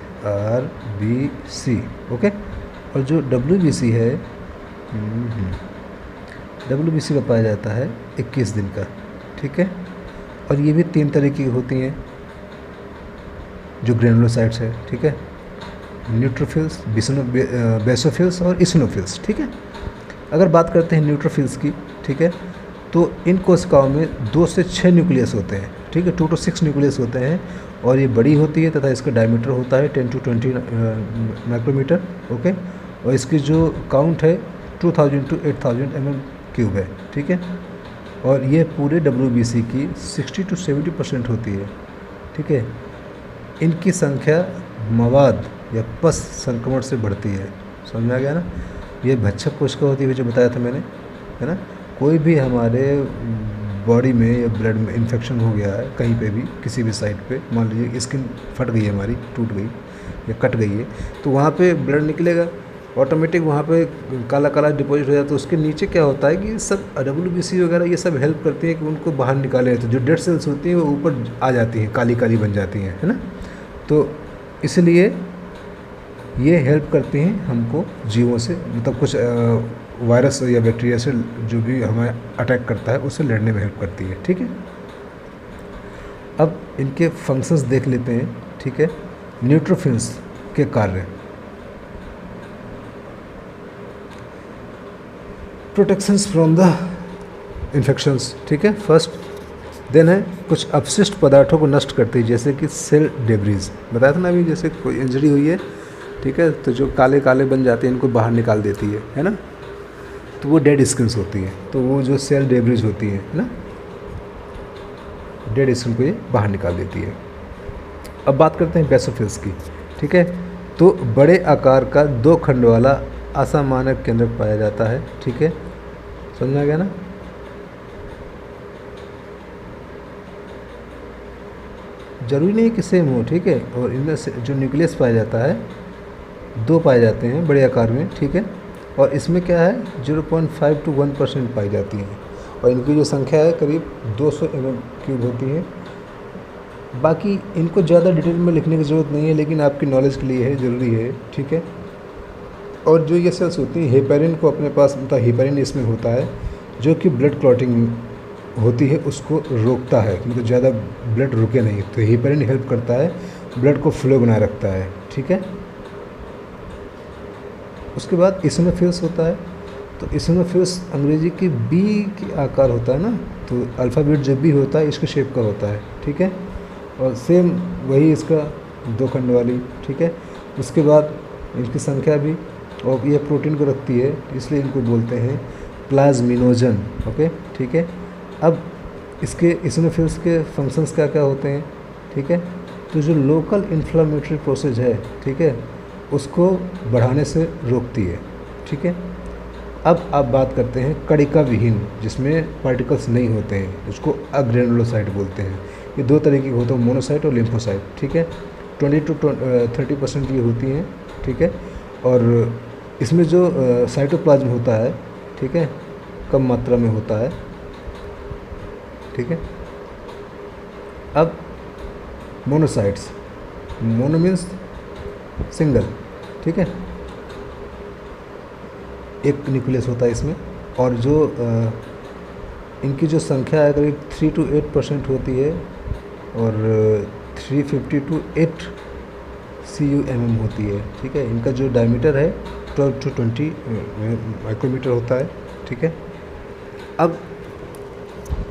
ओके, और जो WBC है WBC का पाया जाता है 21 दिन का। ठीक है, और ये भी 3 तरह की होती हैं जो ग्रेनुलोसाइट्स है। ठीक है, न्यूट्रोफिल्स, बेसोफिल्स और इसिनोफिल्स। ठीक है, अगर बात करते हैं न्यूट्रोफिल्स की, ठीक है, तो इन कोशिकाओं में 2 से 6 न्यूक्लियस होते हैं। ठीक है, 2 to 6 न्यूक्लियस होते हैं, और ये बड़ी होती है तथा इसका डायमीटर होता है 10 to 20 माइक्रोमीटर। ओके, और इसकी जो काउंट है 2000 to 8000 mm³ है। ठीक है, और ये पूरे WBC की 60 to 70% होती है। ठीक है, इनकी संख्या मवाद या पस संक्रमण से बढ़ती है। समझ में आ गया ना? ये भक्षक कोशिका होती है जो बताया था मैंने, है ना। कोई भी हमारे बॉडी में या ब्लड में इन्फेक्शन हो गया है कहीं पे भी, किसी भी साइड पे, मान लीजिए स्किन फट गई है हमारी, टूट गई या कट गई है, तो वहाँ पे ब्लड निकलेगा ऑटोमेटिक, वहाँ पे काला काला डिपॉजिट हो जाता है। तो उसके नीचे क्या होता है कि सब WBC वगैरह ये सब हेल्प करती हैं कि उनको बाहर निकाले। तो जो डेड सेल्स होती हैं वो ऊपर आ जाती हैं, काली काली बन जाती हैं, है ना। तो इसलिए ये हेल्प करती हैं हमको जीवों से, मतलब कुछ वायरस या बैक्टीरिया से जो भी हमें अटैक करता है उससे लड़ने में हेल्प करती है। ठीक है, अब इनके फंक्शंस देख लेते हैं। ठीक है, न्यूट्रोफिल्स के कार्य, प्रोटेक्शंस फ्रॉम द इन्फेक्शंस। ठीक है, फर्स्ट देन है कुछ अपशिष्ट पदार्थों को नष्ट करती है, जैसे कि सेल डेब्रीज, बताया था ना अभी, जैसे कोई इंजरी हुई है, ठीक है, तो जो काले काले बन जाते हैं इनको बाहर निकाल देती है ना, तो वो डेड स्किन्स होती है। तो वो जो सेल डेब्रीज होती है ना, डेड स्किन को ये बाहर निकाल देती है। अब बात करते हैं बेसोफिल्स की। ठीक है, तो बड़े आकार का 2 खंड वाला असामान्य केंद्रक पाया जाता है। ठीक है, समझ में आ गया ना। जरूरी नहीं कि सेम हो। ठीक है, और इनमें से जो न्यूक्लियस पाया जाता है 2 पाए जाते हैं बड़े आकार में। ठीक है, और इसमें क्या है 0.5 to 1% पाई जाती हैं, और इनकी जो संख्या है करीब 200 mm³ होती है। बाकी इनको ज़्यादा डिटेल में लिखने की ज़रूरत नहीं है, लेकिन आपकी नॉलेज के लिए है, ज़रूरी है। ठीक है, और जो ये सेल्स होती हैं हेपेरिन को अपने पास, मतलब हेपेरिन इसमें होता है जो कि ब्लड क्लॉटिंग होती है उसको रोकता है, मतलब ज़्यादा ब्लड रुके नहीं, तो हेपेरिन हेल्प करता है, ब्लड को फ्लो बनाए रखता है। ठीक है, उसके बाद इसिनोफिल्स होता है। तो इसिनोफिल्स अंग्रेजी की बी के आकार होता है ना, तो अल्फ़ाबेट जो बी होता है इसके शेप का होता है, ठीक है। और सेम वही इसका 2 खंड वाली, ठीक है। उसके बाद इनकी संख्या भी, और ये प्रोटीन को रखती है, इसलिए इनको बोलते हैं प्लाज्मिनोजन, ओके, ठीक है। अब इसके इसिनोफिल्स के फंक्शंस क्या क्या होते हैं, ठीक है। तो जो लोकल इन्फ्लामेटरी प्रोसेस है, ठीक है, उसको बढ़ाने से रोकती है, ठीक है। अब आप बात करते हैं कणिका विहीन, जिसमें पार्टिकल्स नहीं होते हैं, उसको अग्रेनुलोसाइट बोलते हैं। ये 2 तरीके के होते हैं, मोनोसाइट और लिम्फोसाइट, ठीक है। 20 to 30% ये होती हैं, ठीक है। और इसमें जो साइटोप्लाज्म होता है, ठीक है, कम मात्रा में होता है, ठीक है। अब मोनोसाइट्स, मोनो मीन्स सिंगल, ठीक है, एक न्यूक्लियस होता है इसमें। और जो इनकी जो संख्या है करीब 3 to 8% होती है, और 350 to 8 CUMM होती है, ठीक है। इनका जो डायमीटर है 12 to 20 माइक्रोमीटर होता है, ठीक है। अब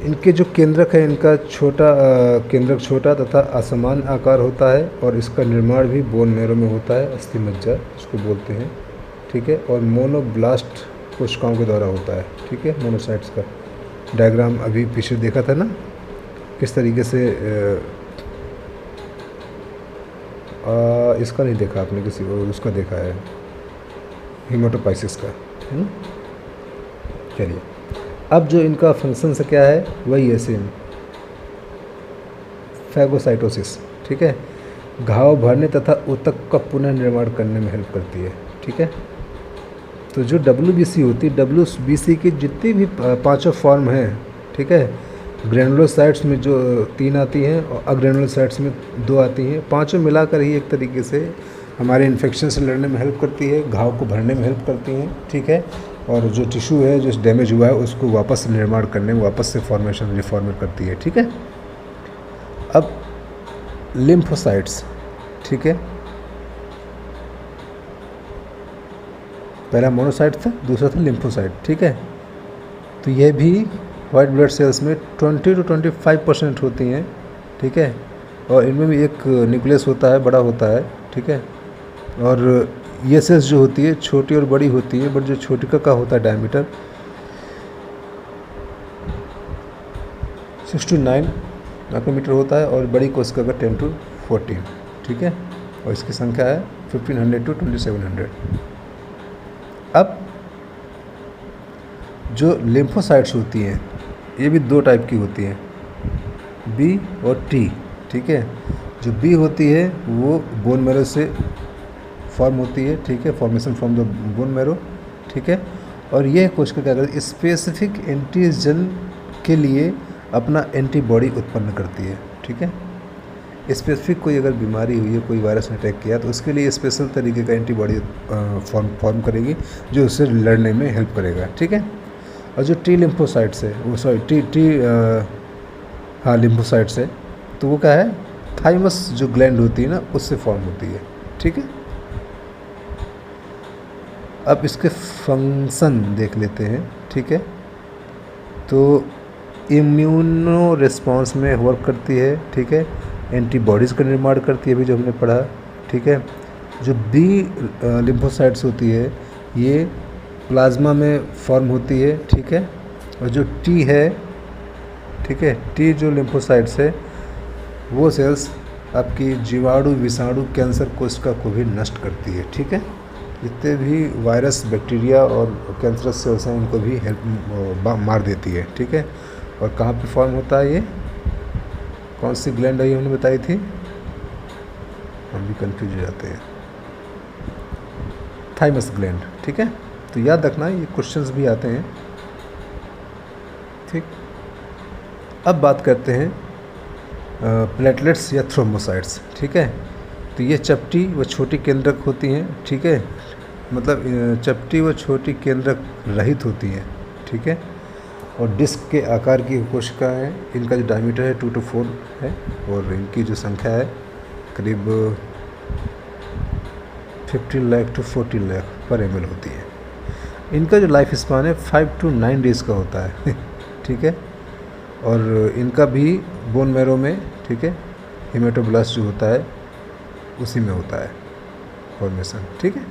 इनके जो केंद्रक है, इनका केंद्रक छोटा तथा असमान आकार होता है, और इसका निर्माण भी बोन मैरो में होता है, अस्थि मज्जा इसको बोलते हैं, ठीक है। और मोनोब्लास्ट कोशिकाओं के द्वारा होता है, ठीक है। मोनोसाइट्स का डायग्राम अभी पीछे देखा था ना, किस तरीके से इसका नहीं देखा आपने, किसी उसका देखा है, हेमाटोपाइसिस का, है ना। चलिए, अब जो इनका फंक्शन से क्या है वही है सेम, फैगोसाइटोसिस, ठीक है। घाव भरने तथा ऊतक का पुनः निर्माण करने में हेल्प करती है, ठीक है। तो जो WBC होती है, WBC की जितनी भी 5 फॉर्म हैं, ठीक है, ग्रेनुलोसाइट्स में जो 3 आती हैं और अग्रेनुलोसाइट्स में 2 आती हैं, 5 मिलाकर ही एक तरीके से हमारे इन्फेक्शन से लड़ने में हेल्प करती है, घाव को भरने में हेल्प करती हैं, ठीक है। और जो टिश्यू है जो डैमेज हुआ है उसको वापस निर्माण करने में, वापस से फॉर्मेशन रिफॉर्मेट करती है, ठीक है। अब लिम्फोसाइट्स, ठीक है, पहला मोनोसाइट था, दूसरा था लिम्फोसाइट, ठीक है। तो यह भी वाइट ब्लड सेल्स में 20 to 25% होती हैं, ठीक है। और इनमें भी एक न्यूक्लियस होता है, बड़ा होता है, ठीक है। और ये सेल्स जो होती है छोटी और बड़ी होती है, बट जो छोटी का होता है डायमीटर 6 to 9 माइक्रोमीटर होता है, और बड़ी कोशिका का 10 to 14, ठीक है। और इसकी संख्या है 1500 to 2700। अब जो लिम्फोसाइट्स होती हैं ये भी 2 टाइप की होती हैं, B और T, ठीक है। जो B होती है वो बोन मैरो से फॉर्म होती है, ठीक है, formation from the bone marrow, ठीक है। और यह कोशिका क्या करती है, स्पेसिफिक एंटीजन के लिए अपना एंटीबॉडी उत्पन्न करती है, ठीक है। स्पेसिफिक कोई अगर बीमारी हुई है, कोई वायरस ने अटैक किया, तो उसके लिए स्पेशल तरीके का एंटीबॉडी फॉर्म करेगी जो उससे लड़ने में हेल्प करेगा, ठीक है। और जो T लिम्फोसाइट्स है, वो सॉरी लिम्फोसाइट्स है, तो वो क्या है, थाइमस जो ग्लैंड होती है ना उससे फॉर्म होती है, ठीक है। अब इसके फंक्शन देख लेते हैं, ठीक है। तो इम्यूनो रिस्पॉन्स में वर्क करती है, ठीक है। एंटीबॉडीज़ का निर्माण करती है, अभी जो हमने पढ़ा, ठीक है। जो B लिम्फोसाइट्स होती है ये प्लाज्मा में फॉर्म होती है, ठीक है। और जो T है, ठीक है, T जो लिम्फोसाइट्स है वो सेल्स आपकी जीवाणु, विषाणु, कैंसर कोशिका को भी नष्ट करती है, ठीक है। जितने भी वायरस, बैक्टीरिया और कैंसरस सेल्स हैं उनको भी हेल्प मार देती है, ठीक है। और कहाँ पे फॉर्म होता है, ये कौन सी ग्लैंड है ये हमने बताई थी, हम भी कंफ्यूज हो जाते हैं, थाइमस ग्लैंड, ठीक है। तो याद रखना ये क्वेश्चंस भी आते हैं, ठीक। अब बात करते हैं प्लेटलेट्स या थ्रोम्बोसाइट्स, ठीक है। तो ये चपटी व छोटी केंद्रक होती हैं, ठीक है, मतलब चपटी व छोटी केंद्रक रहित होती हैं, ठीक है। और डिस्क के आकार की कोशिका है, इनका जो डायमीटर है 2 to 4 है, और इनकी जो संख्या है करीब 50 लाख टू 40 लाख पर ml होती है। इनका जो लाइफ स्पान है 5 to 9 डेज़ का होता है ठीक है। और इनका भी बोन मैरो में, ठीक है, हेमेटोब्लास्ट जो होता है उसी में होता है फॉर्मेशन, ठीक है।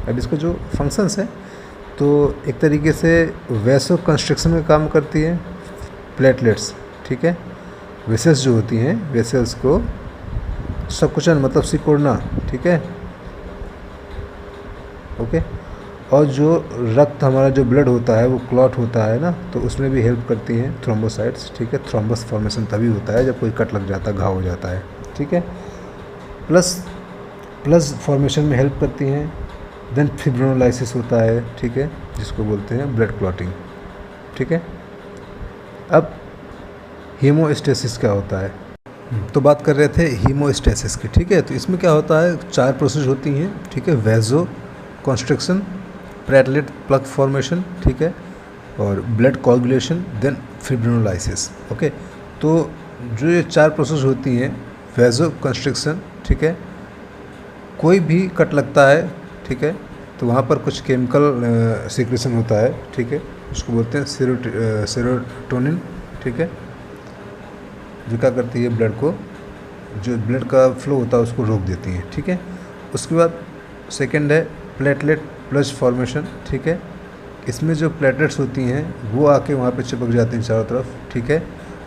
अब इसका जो फंक्शंस है तो एक तरीके से वैसो कंस्ट्रक्शन का काम करती है प्लेटलेट्स, ठीक है। वेसल्स जो होती हैं, वेसल्स को संकुचन मतलब सिकुड़ना, ठीक है, ओके। और जो रक्त हमारा जो ब्लड होता है वो क्लॉट होता है ना, तो उसमें भी हेल्प करती हैं थ्रोम्बोसाइट्स, ठीक है। थ्रोम्बस फॉर्मेशन तभी होता है जब कोई कट लग जाता है, घाव हो जाता है, ठीक है। प्लस फॉर्मेशन में हेल्प करती हैं। देन फिब्रोनोलाइसिस होता है, ठीक है, जिसको बोलते हैं ब्लड क्लॉटिंग, ठीक है। अब हीमोस्टेसिस क्या होता है, तो बात कर रहे थे हीमोस्टेसिस की, ठीक है। तो इसमें क्या होता है, 4 प्रोसेस होती हैं, ठीक है। Vasoconstriction, platelet plug formation, ठीक है, और blood coagulation, then fibrinolysis, okay. तो जो ये 4 प्रोसेस होती हैं, वैसो कंस्ट्रक्शन, ठीक है, कोई भी कट लगता है, ठीक है, तो वहाँ पर कुछ केमिकल सिक्रेशन होता है, ठीक है, उसको बोलते हैं सेरोटोनिन, ठीक है, जो क्या करती है ब्लड को, जो ब्लड का फ्लो होता है उसको रोक देती है, ठीक है। उसके बाद सेकंड है प्लेटलेट प्लज फॉर्मेशन, ठीक है। इसमें जो प्लेटलेट्स होती हैं वो आके वहाँ पे चिपक जाती हैं चारों तरफ, ठीक है,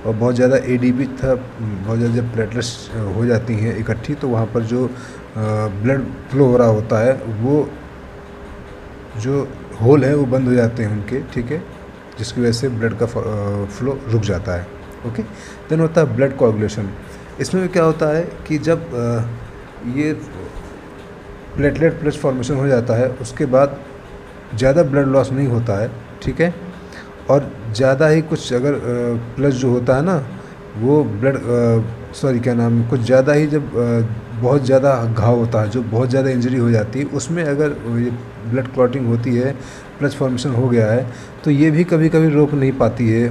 और बहुत ज़्यादा एडीपी था, बहुत ज़्यादा जब प्लेटलेट्स हो जाती हैं इकट्ठी, तो वहाँ पर जो ब्लड फ्लो हो रहा होता है वो जो होल है वो बंद हो जाते हैं उनके, ठीक है, जिसकी वजह से ब्लड का फ्लो रुक जाता है, ओके। देन होता है ब्लड कोआगुलेशन। इसमें भी क्या होता है कि जब ये प्लेटलेट प्लस फॉर्मेशन हो जाता है, उसके बाद ज़्यादा ब्लड लॉस नहीं होता है, ठीक है, और ज़्यादा ही कुछ अगर प्लस जो होता है ना वो ब्लड क्या नाम, कुछ ज़्यादा ही जब बहुत ज़्यादा घाव होता है, जो बहुत ज़्यादा इंजरी हो जाती है, उसमें अगर ये ब्लड क्लॉटिंग होती है, प्लस फॉर्मेशन हो गया है, तो ये भी कभी कभी रोक नहीं पाती है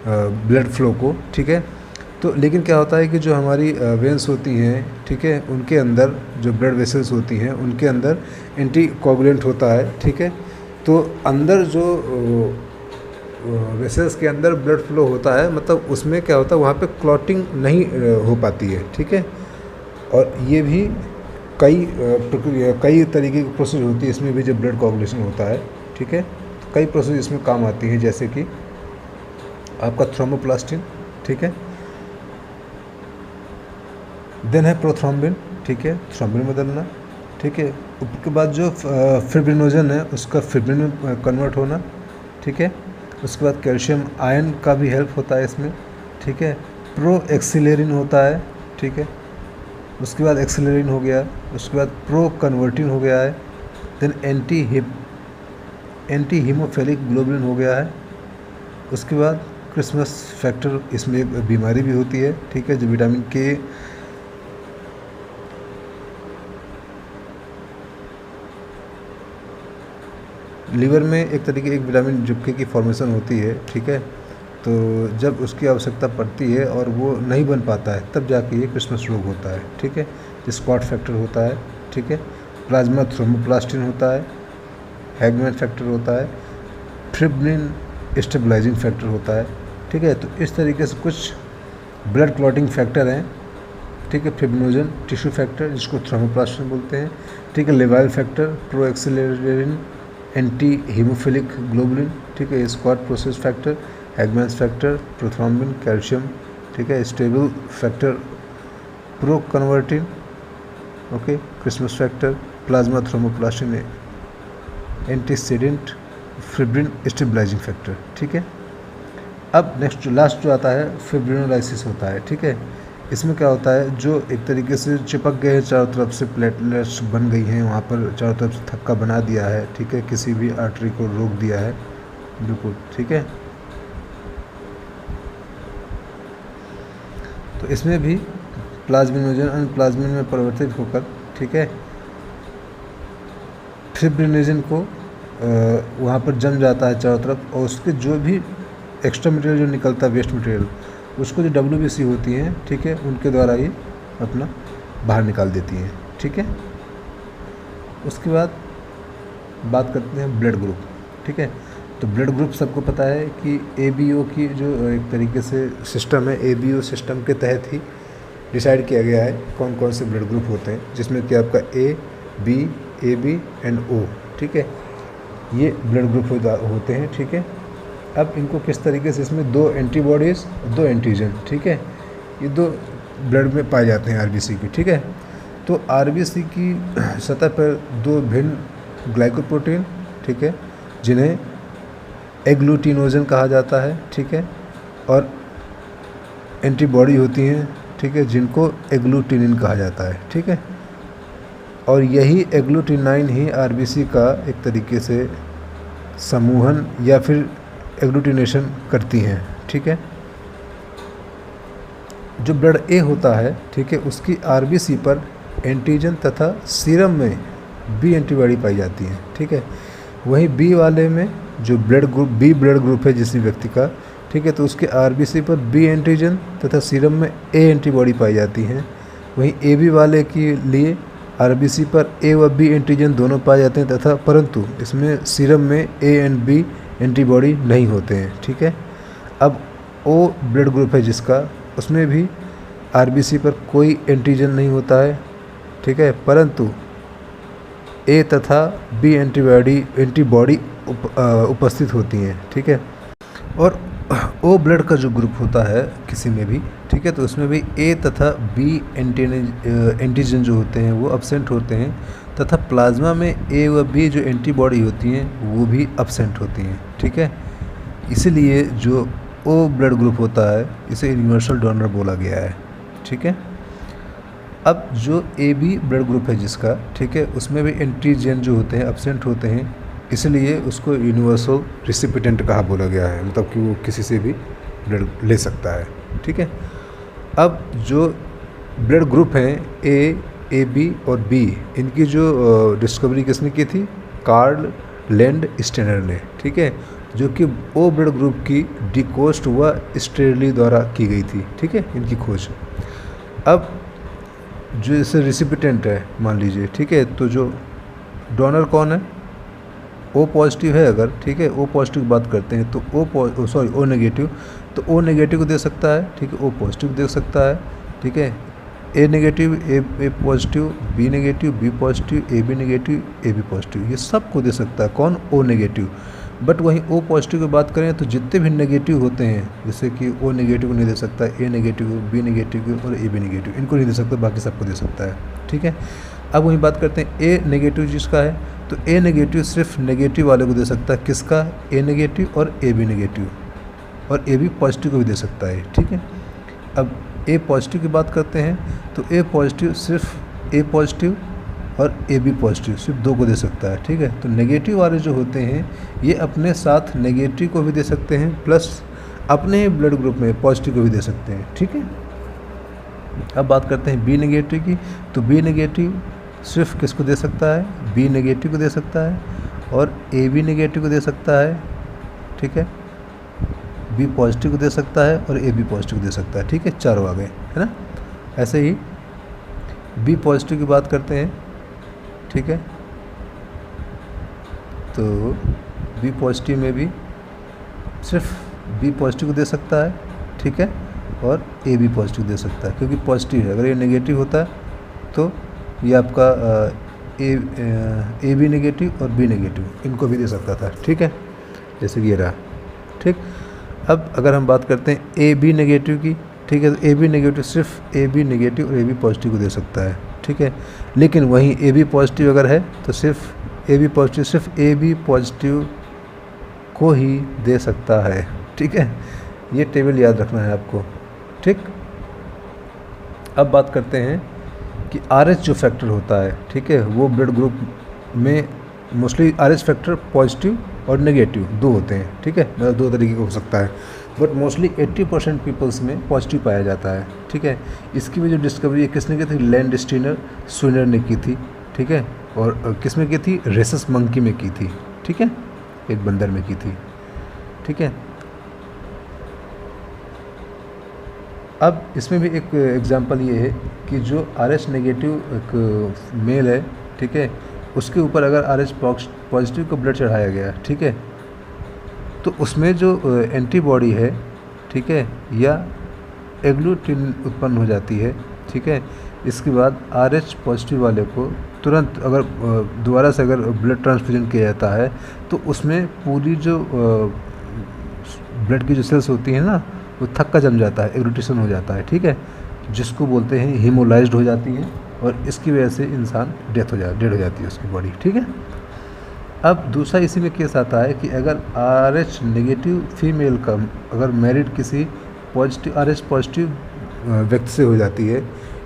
ब्लड फ्लो को, ठीक है। तो लेकिन क्या होता है कि जो हमारी वेंस होती हैं, ठीक है, उनके अंदर जो ब्लड वेसल्स होती हैं उनके अंदर एंटी कोगुलेंट होता है, ठीक है। तो अंदर जो वेसल्स के अंदर ब्लड फ्लो होता है, मतलब उसमें क्या होता है, वहाँ पे क्लॉटिंग नहीं हो पाती है, ठीक है। और ये भी कई तरीके की प्रोसेस होती है इसमें भी, जब ब्लड कोगुलेशन होता है, ठीक है, तो कई प्रोसेस इसमें काम आती हैं, जैसे कि आपका थ्रोम्बोप्लास्टिन, ठीक है, देन है प्रोथ्रोम्बिन, ठीक है, थ्रोम्बिन बदलना, ठीक है, उसके बाद जो फिब्रिनोजन है उसका फिब्रिन में कन्वर्ट होना, ठीक है। उसके बाद कैल्शियम आयन का भी हेल्प होता है इसमें, ठीक है। प्रो एक्सिलेरिन होता है, ठीक है, उसके बाद एक्सिलेरिन हो गया, उसके बाद प्रो कन्वर्टिन हो गया है, देन एंटी हीमोफिलिक ग्लोबुलिन हो गया है। उसके बाद क्रिसमस फैक्टर, इसमें एक बीमारी भी होती है, ठीक है, जो विटामिन के लीवर में एक तरीके एक विटामिन जुबके की फॉर्मेशन होती है, ठीक है। तो जब उसकी आवश्यकता पड़ती है और वो नहीं बन पाता है, तब जाके ये क्रिसमस रोग होता है, ठीक है। स्क्वाट फैक्टर होता है, ठीक है, प्लाज्मा थ्रोम्बोप्लास्टिन होता है, हैगमैन फैक्टर होता है, फिब्रिन स्टेबलाइजिंग फैक्टर होता है, ठीक है। तो इस तरीके से कुछ ब्लड क्लॉटिंग फैक्टर हैं, ठीक है। फिब्रिनोजन टिश्यू फैक्टर, जिसको थ्रोम्बोप्लास्टिन बोलते हैं, ठीक है। लेवाइल factor, proaccelerin, anti haemophilic globulin, ठीक है। Stuart Prower factor, Hageman's factor, prothrombin, calcium, ठीक है। Stable factor, proconvertin, okay, Christmas factor, plasma thromboplastin, antecedent, fibrin stabilising factor, ठीक है। अब नेक्स्ट जो लास्ट जो आता है फिब्रिनोलाइसिस होता है, ठीक है। इसमें क्या होता है, जो एक तरीके से चिपक गए हैं चारों तरफ से, प्लेटलेट्स बन गई हैं वहाँ पर, चारों तरफ से थक्का बना दिया है, ठीक है, किसी भी आर्टरी को रोक दिया है, बिल्कुल, ठीक है। तो इसमें भी प्लाज्मिनोजन अन्य प्लाज्मिन में परिवर्तित होकर, ठीक है, फिब्रिनोजन को वहाँ पर जम जाता है चारों तरफ, और उसके जो भी एक्स्ट्रा मटेरियल जो निकलता है, वेस्ट मटेरियल, उसको जो WBC होती हैं, ठीक है, उनके द्वारा ये अपना बाहर निकाल देती हैं, ठीक है। उसके बाद बात करते हैं ब्लड ग्रुप, ठीक है। तो ब्लड ग्रुप सबको पता है कि ABO की जो एक तरीके से सिस्टम है, ABO सिस्टम के तहत ही डिसाइड किया गया है कौन कौन से ब्लड ग्रुप होते हैं, जिसमें कि आपका A, B, AB and O, ठीक है, ये ब्लड ग्रुप होते हैं, ठीक है। अब इनको किस तरीके से, इसमें 2 एंटीबॉडीज़ 2 एंटीजन, ठीक है, ये 2 ब्लड में पाए जाते हैं RBC की, ठीक है। तो RBC की सतह पर 2 भिन्न ग्लाइकोप्रोटीन, ठीक है, जिन्हें एग्लूटिनोजन कहा जाता है, ठीक है, और एंटीबॉडी होती हैं, ठीक है, जिनको एग्लूटिनिन कहा जाता है, ठीक है। और यही एग्लूटिनाइन ही RBC का एक तरीके से समूहन या फिर एग्लूटिनेशन करती हैं, ठीक है। जो ब्लड A होता है, ठीक है, उसकी RBC पर एंटीजन तथा सीरम में B एंटीबॉडी पाई जाती है, ठीक है। वहीं B वाले में जो blood group B blood group है जिस व्यक्ति का, ठीक है, तो उसके RBC पर B एंटीजन तथा सीरम में A एंटीबॉडी पाई जाती हैं। वहीं AB वाले के लिए RBC पर A व B एंटीजन दोनों पाए जाते हैं तथा परंतु इसमें सीरम में A एंड B एंटीबॉडी नहीं होते हैं, ठीक है। अब O ब्लड ग्रुप है जिसका, उसमें भी RBC पर कोई एंटीजन नहीं होता है, ठीक है, परंतु A तथा B एंटीबॉडी उपस्थित होती हैं, ठीक है। और O ब्लड का जो ग्रुप होता है किसी में भी, ठीक है, तो उसमें भी A तथा B एंटीजन जो होते हैं वो अब्सेंट होते हैं तथा प्लाज्मा में A व B जो एंटीबॉडी होती हैं वो भी अब्सेंट होती हैं, ठीक है। इसलिए जो O ब्लड ग्रुप होता है इसे यूनिवर्सल डोनर बोला गया है, ठीक है। अब जो AB ब्लड ग्रुप है जिसका, ठीक है, उसमें भी एंटीजन जो होते हैं अब्सेंट होते हैं, इसलिए उसको यूनिवर्सल रिसिपिटेंट कहा बोला गया है, मतलब कि वो किसी से भी ब्लड ले सकता है, ठीक है। अब जो ब्लड ग्रुप हैं A, AB और B, इनकी जो डिस्कवरी किसने की थी? कार्ल लैंड स्टेनर ने, ठीक है, जो कि O ब्लड ग्रुप की डिकोस्ट व स्टेरली द्वारा की गई थी, ठीक है, इनकी खोज। अब जो इसे रिसिपिटेंट है मान लीजिए, ठीक है, तो जो डोनर कौन है? O पॉजिटिव है अगर, ठीक है, O पॉजिटिव की बात करते हैं तो O नेगेटिव, तो O नेगेटिव को दे सकता है, ठीक है, O पॉजिटिव दे सकता है, ठीक है, A negative, A positive, B negative, B positive, AB negative, AB positive, ये सब को दे सकता है कौन? O negative. बट वहीं O पॉजिटिव की बात करें तो जितने भी नेगेटिव होते हैं, जैसे कि O नेगेटिव को नहीं दे सकता, A नेगेटिव, B नेगेटिव और AB नेगेटिव, इनको नहीं दे सकता, बाकी सबको दे सकता है, ठीक है। अब वहीं बात करते हैं A नेगेटिव जिसका है, तो A नेगेटिव सिर्फ नेगेटिव वाले को दे सकता है, किसका? A नेगेटिव और AB नेगेटिव, और AB पॉजिटिव को भी दे सकता है, ठीक है। अब A पॉजिटिव की बात करते हैं तो A पॉजिटिव सिर्फ A पॉजिटिव और AB पॉजिटिव सिर्फ 2 को दे सकता है, ठीक है। तो नेगेटिव वाले जो होते हैं ये अपने साथ नेगेटिव को भी दे सकते हैं प्लस अपने ब्लड ग्रुप में पॉजिटिव को भी दे सकते हैं, ठीक है। अब बात करते हैं B नेगेटिव की, तो B नेगेटिव सिर्फ किसको दे सकता है? B नेगेटिव को दे सकता है और AB नेगेटिव को दे सकता है, ठीक है, B पॉजिटिव को दे सकता है और AB पॉजिटिव को दे सकता है, ठीक है, 4 आ गए, है ना। ऐसे ही B पॉजिटिव की बात करते हैं, ठीक है, तो B पॉजिटिव में भी सिर्फ B पॉजिटिव को दे सकता है, ठीक है, और AB पॉजिटिव दे सकता है, क्योंकि पॉजिटिव है। अगर ये नेगेटिव होता है तो ये आपका AB नेगेटिव और B नेगेटिव इनको भी दे सकता था, ठीक है, जैसे कि ये रहा, ठीक। अब अगर हम बात करते हैं AB नेगेटिव की, ठीक है, तो AB नेगेटिव सिर्फ AB नेगेटिव और AB पॉजिटिव को दे सकता है, ठीक है। लेकिन वहीं AB पॉजिटिव अगर है तो सिर्फ AB पॉजिटिव सिर्फ AB पॉजिटिव को ही दे सकता है, ठीक है। ये टेबल याद रखना है आपको, ठीक। अब बात करते हैं कि RH जो फैक्टर होता है, ठीक है, वो ब्लड ग्रुप में मोस्टली RH फैक्टर पॉजिटिव और नेगेटिव 2 होते हैं, ठीक है, मतलब 2 तरीके का हो सकता है, बट मोस्टली 80% पीपल्स में पॉजिटिव पाया जाता है, ठीक है। इसकी भी जो डिस्कवरी किसने की थी? लैंड स्टीनर ने की थी, ठीक है, और किस में की थी? रेसस मंकी में की थी, ठीक है, एक बंदर में की थी, ठीक है। अब इसमें भी एक एग्जांपल ये है कि जो RH नेगेटिव एक मेल है, ठीक है, उसके ऊपर अगर RH पॉजिटिव को ब्लड चढ़ाया गया, ठीक है, तो उसमें जो एंटीबॉडी है, ठीक है, या एग्लूटिन उत्पन्न हो जाती है, ठीक है। इसके बाद RH पॉजिटिव वाले को तुरंत अगर दोबारा से अगर ब्लड ट्रांसफ्यूजन किया जाता है तो उसमें पूरी जो ब्लड की जो सेल्स होती हैं ना, वो थक्का जम जाता है, एग्लूटेशन हो जाता है, ठीक है, जिसको बोलते हैं हीमोलाइज्ड हो जाती है, और इसकी वजह से इंसान डेड हो जाती है उसकी बॉडी, ठीक है। अब दूसरा इसी में केस आता है कि अगर RH नेगेटिव फीमेल का अगर मैरिड किसी पॉजिटिव RH पॉजिटिव व्यक्ति से हो जाती है,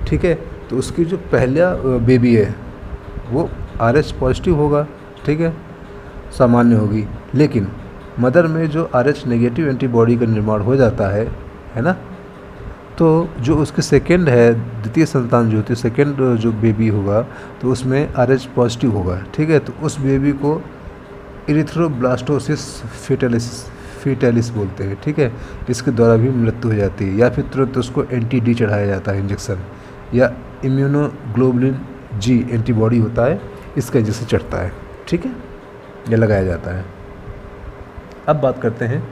ठीक है, तो उसकी जो पहला बेबी है वो RH पॉजिटिव होगा, ठीक है, सामान्य होगी। लेकिन मदर में जो RH नेगेटिव एंटीबॉडी का निर्माण हो जाता है ना, तो जो उसके सेकंड है, द्वितीय संतान जो होती है, सेकंड जो बेबी होगा, तो उसमें RH पॉजिटिव होगा, ठीक है। तो उस बेबी को इरिथ्रोब्लास्टोसिस फीटैलिस बोलते हैं, ठीक है। इसके द्वारा भी मृत्यु हो जाती है, या फिर तुरंत उसको anti-D चढ़ाया जाता है इंजेक्शन, या इम्यूनोग्लोबुलिन G एंटीबॉडी होता है, इसका इंजेक्शन चढ़ता है, ठीक है, यह लगाया जाता है। अब बात करते हैं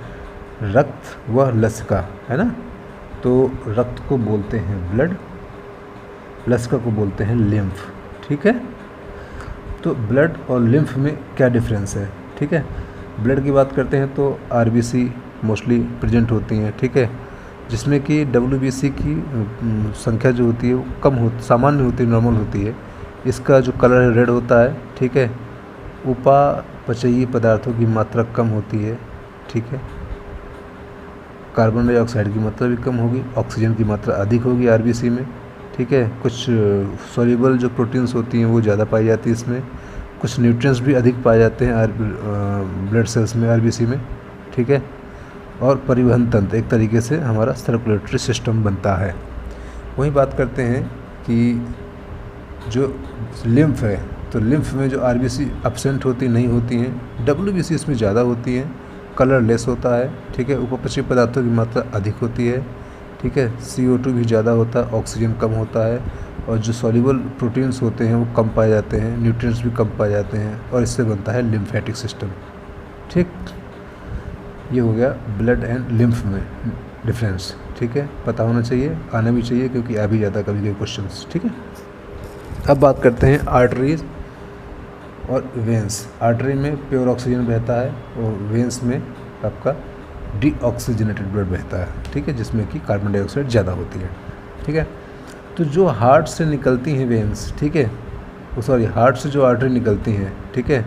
रक्त व लसिका, है ना। तो रक्त को बोलते हैं ब्लड, लसिका को बोलते हैं लिम्फ, ठीक है। तो ब्लड और लिम्फ में क्या डिफरेंस है, ठीक है। ब्लड की बात करते हैं तो RBC मोस्टली प्रेजेंट होती हैं, ठीक है, जिसमें कि WBC की संख्या जो होती है वो सामान्य होती है, नॉर्मल होती है। इसका जो कलर है रेड होता है, ठीक है। उपापचयी पदार्थों की मात्रा कम होती है, ठीक है। कार्बन डाइऑक्साइड की मात्रा भी कम होगी, ऑक्सीजन की मात्रा अधिक होगी RBC में, ठीक है। कुछ सॉल्युबल जो प्रोटीन्स होती हैं वो ज़्यादा पाई जाती है इसमें, कुछ न्यूट्रिएंट्स भी अधिक पाए जाते हैं ब्लड सेल्स में, RBC में, ठीक है। और परिवहन तंत्र एक तरीके से हमारा सर्कुलेटरी सिस्टम बनता है। वहीं बात करते हैं कि जो लिम्फ है, तो लिम्फ में जो RBC एब्सेंट होती नहीं होती हैं, WBC इसमें ज़्यादा होती हैं, कलर लेस होता है, ठीक है। उपापचयी पदार्थों की मात्रा अधिक होती है, ठीक है। CO2 भी ज़्यादा होता है, ऑक्सीजन कम होता है, और जो सॉल्युबल प्रोटीन्स होते हैं वो कम पाए जाते हैं, न्यूट्रिएंट्स भी कम पाए जाते हैं, और इससे बनता है लिम्फेटिक सिस्टम, ठीक। ये हो गया ब्लड एंड लिम्फ में डिफरेंस, ठीक है। पता होना चाहिए, आना भी चाहिए, क्योंकि आ भी जाता कभी कभी क्वेश्चंस, ठीक है। अब बात करते हैं आर्टरीज और वेंस। आर्टरी में प्योर ऑक्सीजन बहता है, और वेंस में आपका डीऑक्सीजनेटेड ब्लड बहता है, ठीक है, जिसमें कि कार्बन डाइऑक्साइड ज़्यादा होती है, ठीक है। तो जो हार्ट से निकलती हैं वेंस, ठीक है, हार्ट से जो आर्टरी निकलती हैं, ठीक है,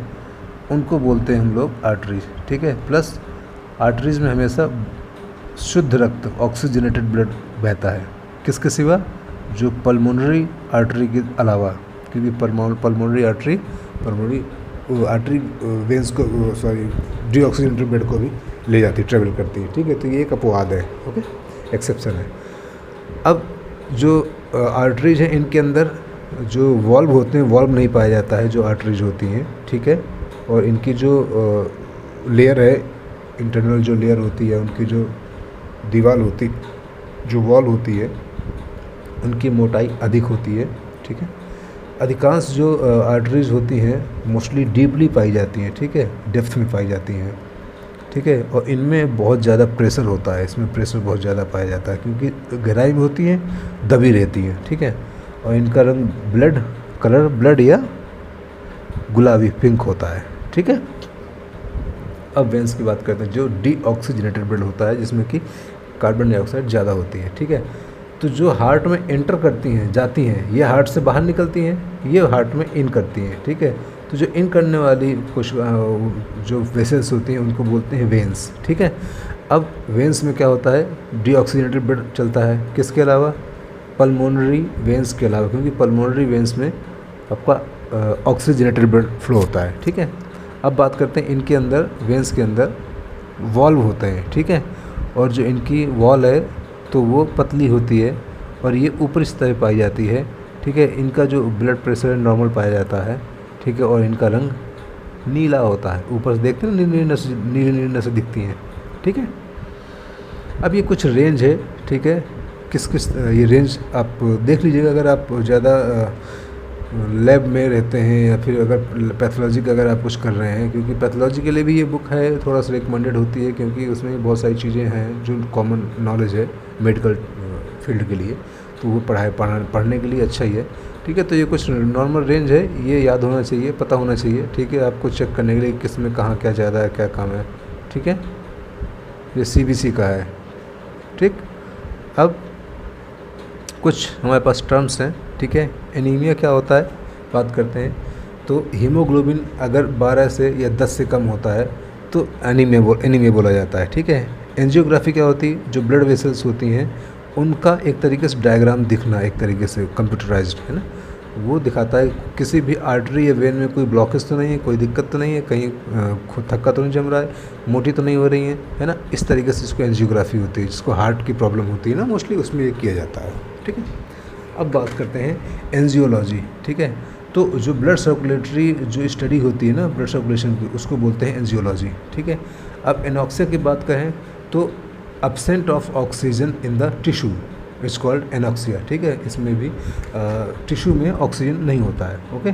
उनको बोलते हैं हम लोग आर्टरीज, ठीक है। प्लस आर्टरीज में हमेशा शुद्ध रक्त ऑक्सीजनेटेड ब्लड बहता है, किसके सिवा, जो पल्मोनरी आर्टरी के अलावा, क्योंकि पल्मोनरी आर्टरी वेंस को डीऑक्सीजनेटेड ब्लड को भी ले जाती है, ट्रेवल करती है, ठीक है। तो ये एक अपवाद है, ओके, एक्सेप्शन है। अब जो आर्टरीज हैं, इनके अंदर जो वॉल्व होते हैं, वॉल्व नहीं पाया जाता है जो आर्टरीज होती हैं, ठीक है। और इनकी जो लेयर है, इंटरनल जो लेयर होती है, उनकी जो दीवार होती, जो वॉल होती है, उनकी मोटाई अधिक होती है, ठीक है। अधिकांश जो आर्टरीज होती हैं मोस्टली डीपली पाई जाती हैं, ठीक है, डेप्थ में पाई जाती हैं, ठीक है। और इनमें बहुत ज़्यादा प्रेशर होता है, इसमें प्रेशर बहुत ज़्यादा पाया जाता है, क्योंकि गहराई में होती हैं, दबी रहती हैं, ठीक है। और इनका रंग ब्लड या गुलाबी पिंक होता है, ठीक है। अब वेंस की बात करते हैं, जो डीऑक्सीजनेटेड ब्लड होता है, जिसमें कि कार्बन डाइऑक्साइड ज़्यादा होती है, ठीक है। तो जो हार्ट में एंटर करती हैं, जाती हैं, ये हार्ट से बाहर निकलती हैं, ये हार्ट में इन करती हैं, ठीक है। तो जो इन करने वाली कुछ जो वेसल्स होती हैं, उनको बोलते हैं वेंस, ठीक है। अब वेंस में क्या होता है, डीऑक्सीजनेटेड ब्लड चलता है, किसके अलावा, पल्मोनरी वेंस के अलावा, क्योंकि पल्मोनरी वेंस में आपका ऑक्सीजनेटेड ब्लड फ्लो होता है, ठीक है। अब बात करते हैं इनके अंदर, वेंस के अंदर वॉल्व होते हैं, ठीक है। और जो इनकी वॉल है तो वो पतली होती है, और ये ऊपरी सतह पे पाई जाती है, ठीक है। इनका जो ब्लड प्रेशर नॉर्मल पाया जाता है, ठीक है। और इनका रंग नीला होता है, ऊपर से देखते हैं नीली नसें दिखती हैं, ठीक है। अब ये कुछ रेंज है, ठीक है, किस ये रेंज आप देख लीजिएगा। अगर आप ज़्यादा लैब में रहते हैं या फिर अगर पैथोलॉजी का अगर आप कुछ कर रहे हैं, क्योंकि पैथोलॉजी के लिए भी ये बुक है थोड़ा सा रिकमेंडेड होती है, क्योंकि उसमें बहुत सारी चीज़ें हैं जो कॉमन नॉलेज है मेडिकल फील्ड के लिए, तो वो पढ़ने के लिए अच्छा ही है। ठीक है, तो ये कुछ नॉर्मल रेंज है, ये याद होना चाहिए, पता होना चाहिए। ठीक है, आपको चेक करने के लिए किस में कहाँ क्या ज़्यादा है, क्या कम है। ठीक है, ये CBC का है। ठीक, अब कुछ हमारे पास टर्म्स हैं। ठीक है, एनीमिया क्या होता है बात करते हैं। तो हीमोग्लोबिन अगर 12 से या 10 से कम होता है तो एनीमिया बोला जाता है। ठीक है, एंजियोग्राफी क्या होती है, जो ब्लड वेसल्स होती हैं उनका एक तरीके से डायग्राम दिखना, एक तरीके से कंप्यूटराइज्ड है ना, वो दिखाता है किसी भी आर्टरी या वेन में कोई ब्लॉकेज तो नहीं है, कोई दिक्कत तो नहीं है, कहीं खुद थक्का तो नहीं जम रहा है, मोटी तो नहीं हो रही है ना। इस तरीके से इसको एंजियोग्राफी होती है, जिसको हार्ट की प्रॉब्लम होती है ना मोस्टली, उसमें ये किया जाता है। ठीक है, अब बात करते हैं एंजियोलॉजी। ठीक है, तो जो ब्लड सर्कुलेटरी जो स्टडी होती है ना ब्लड सर्कुलेशन की, उसको बोलते हैं एंजियोलॉजी। ठीक है, अब एनॉक्सिया की बात करें तो absent of oxygen in the tissue it's called anoxia. ठीक है, इसमें भी टिश्यू में ऑक्सीजन नहीं होता है। ओके,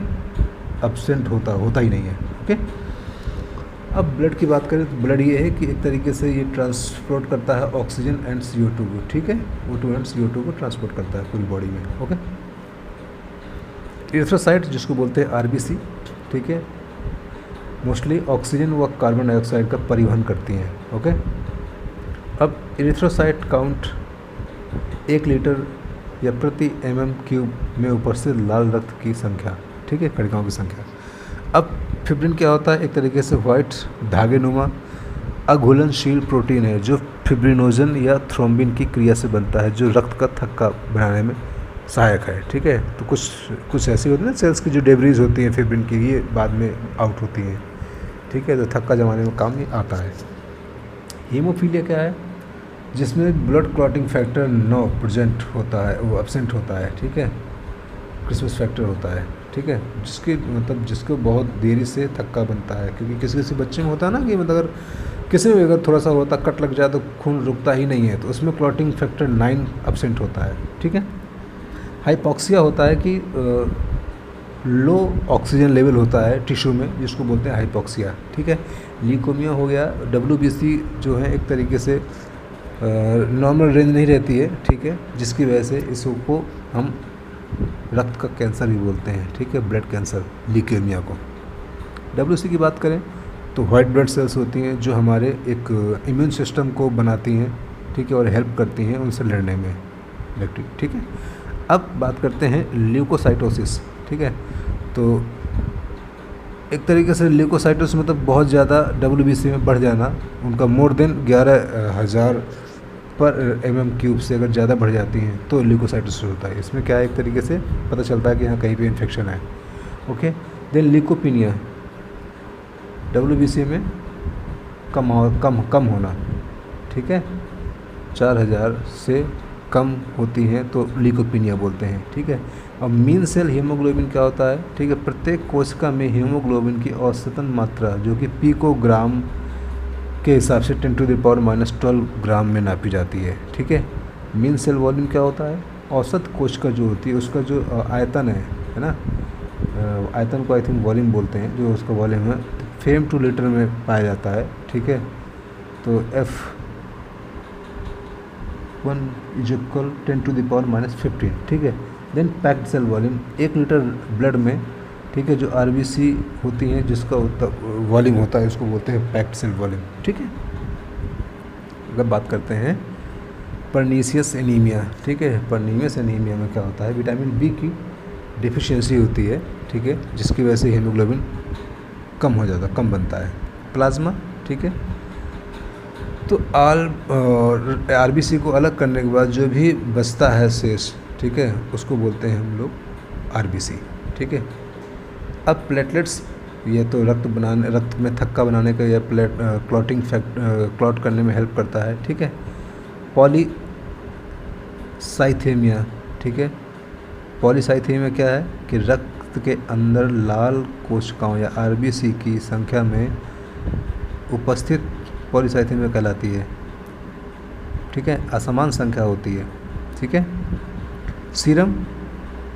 absent होता ही नहीं है। ओके, अब ब्लड की बात करें तो ब्लड ये है कि एक तरीके से ये ट्रांसपोर्ट करता है ऑक्सीजन एंड CO2 को। ठीक है, O2 एंड CO2 को ट्रांसपोर्ट करता है पूरी बॉडी में। ओके, इरिथ्रोसाइट जिसको बोलते हैं RBC। ठीक है, मोस्टली ऑक्सीजन व कार्बन डाइऑक्साइड का परिवहन करती हैं। ओके, अब इरिथ्रोसाइट काउंट 1 लीटर या प्रति mm³ में उपस्थित लाल रक्त की संख्या। ठीक है, कणिकाओं की संख्या। अब फिब्रिन क्या होता है, एक तरीके से वाइट धागे नुमा अघुलनशील प्रोटीन है जो फिब्रिनोजन या थ्रोम्बिन की क्रिया से बनता है, जो रक्त का थक्का बनाने में सहायक है। ठीक है, तो कुछ ऐसी होती है ना सेल्स की जो डेब्रीज होती हैं फिब्रिन की, ये बाद में आउट होती हैं। ठीक है, तो थक्का जमाने में काम ही आता है। हीमोफीलिया क्या है, जिसमें ब्लड क्लॉटिंग फैक्टर 9 प्रेजेंट होता है, वो एब्सेंट होता है। ठीक है, क्रिसमस फैक्टर होता है। ठीक है, जिसको बहुत देरी से थक्का बनता है, क्योंकि किसी बच्चे में होता है ना कि मतलब अगर किसी में अगर थोड़ा सा होता कट लग जाए तो खून रुकता ही नहीं है, तो उसमें क्लॉटिंग फैक्टर 9 एब्सेंट होता है। ठीक है, हाइपॉक्सिया होता है कि लो ऑक्सीजन लेवल होता है टिश्यू में, जिसको बोलते हैं हाइपॉक्सिया। ठीक है, ल्यूकेमिया हो गया, WBC जो है एक तरीके से नॉर्मल रेंज नहीं रहती है। ठीक है, जिसकी वजह से इसको हम रक्त का कैंसर भी बोलते हैं। ठीक है, ब्लड कैंसर ल्यूकेमिया को। WC की बात करें तो वाइट ब्लड सेल्स होती हैं जो हमारे एक इम्यून सिस्टम को बनाती हैं। ठीक है, और हेल्प करती हैं उनसे लड़ने में इलेक्ट्रिक। ठीक है, अब बात करते हैं ल्यूकोसाइटोसिस। ठीक है, तो एक तरीके से ल्यूकोसाइटोसिस मतलब बहुत ज़्यादा WBC में बढ़ जाना, उनका मोर देन 11,000 पर mm³ से अगर ज़्यादा बढ़ जाती हैं तो ल्यूकोसाइटोसिस होता है। इसमें क्या है, एक तरीके से पता चलता है कि हाँ कहीं पे इन्फेक्शन है। ओके, देन ल्यूकोपिनिया WBC में कम होना। ठीक है, 4,000 से कम होती हैं तो ल्यूकोपिनिया बोलते हैं। ठीक है, अब मीन सेल हीमोग्लोबिन क्या होता है। ठीक है, प्रत्येक कोशिका में हीमोग्लोबिन की औसतन मात्रा जो कि पिकोग्राम के हिसाब से 10⁻⁻12 ग्राम में नापी जाती है। ठीक है, मीन सेल वॉल्यूम क्या होता है, औसत कोशिका जो होती है उसका जो आयतन है ना, आयतन को आई थिंक वॉल्यूम बोलते हैं, जो उसका वॉल्यूम है फेम टू लीटर में पाया जाता है। ठीक है, तो F1 = 10⁻⁻15। ठीक है, then packed cell volume 1 litre blood में। ठीक है, जो RBC होती हैं जिसका वॉल्यूम होता है उसको बोलते हैं पैक्ड सेल वॉल्यूम। ठीक है, अगर बात करते हैं परनीसियस एनीमिया। ठीक है, परनीसियस एनीमिया में क्या होता है, विटामिन B की डिफिशियंसी होती है। ठीक है, जिसकी वजह से हीमोग्लोबिन कम बनता है। प्लाज्मा। ठीक है, तो RBC को अलग करने के बाद जो भी बचता है शेष, ठीक है, उसको बोलते हैं हम लोग RBC। ठीक है, अब प्लेटलेट्स, ये तो रक्त में थक्का बनाने का या क्लॉट करने में हेल्प करता है। ठीक है, पॉलीसाइथेमिया। ठीक है, पॉलीसाइथेमिया क्या है कि रक्त के अंदर लाल कोशिकाओं या RBC की संख्या में उपस्थित पॉलीसाइथेमिया कहलाती है। ठीक है, असमान संख्या होती है। ठीक है, सीरम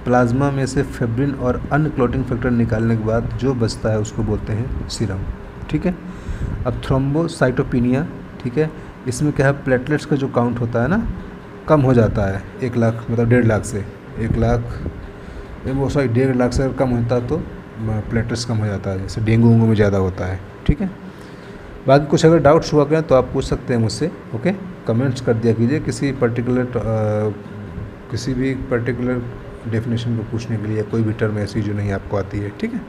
प्लाज्मा में से फेब्रिन और अन्य क्लॉटिंग फैक्टर निकालने के बाद जो बचता है उसको बोलते हैं सीरम, ठीक है। अब थ्रोम्बोसाइटोपिनिया, ठीक है, इसमें क्या है, प्लेटलेट्स का जो काउंट होता है ना कम हो जाता है 1 लाख मतलब 1.5 लाख से 1 लाख, वो सॉरी 1.5 लाख से कम होता है तो प्लेटलेट्स कम हो जाता है, जैसे डेंगू वेंगू में ज़्यादा होता है, ठीक है। बाकी कुछ अगर डाउट्स हुआ करें तो आप पूछ सकते हैं मुझसे, ओके। कमेंट्स कर दिया कीजिए किसी भी पर्टिकुलर डेफिनेशन को पूछने के लिए, कोई भी टर्म ऐसी जो नहीं आपको आती है, ठीक है।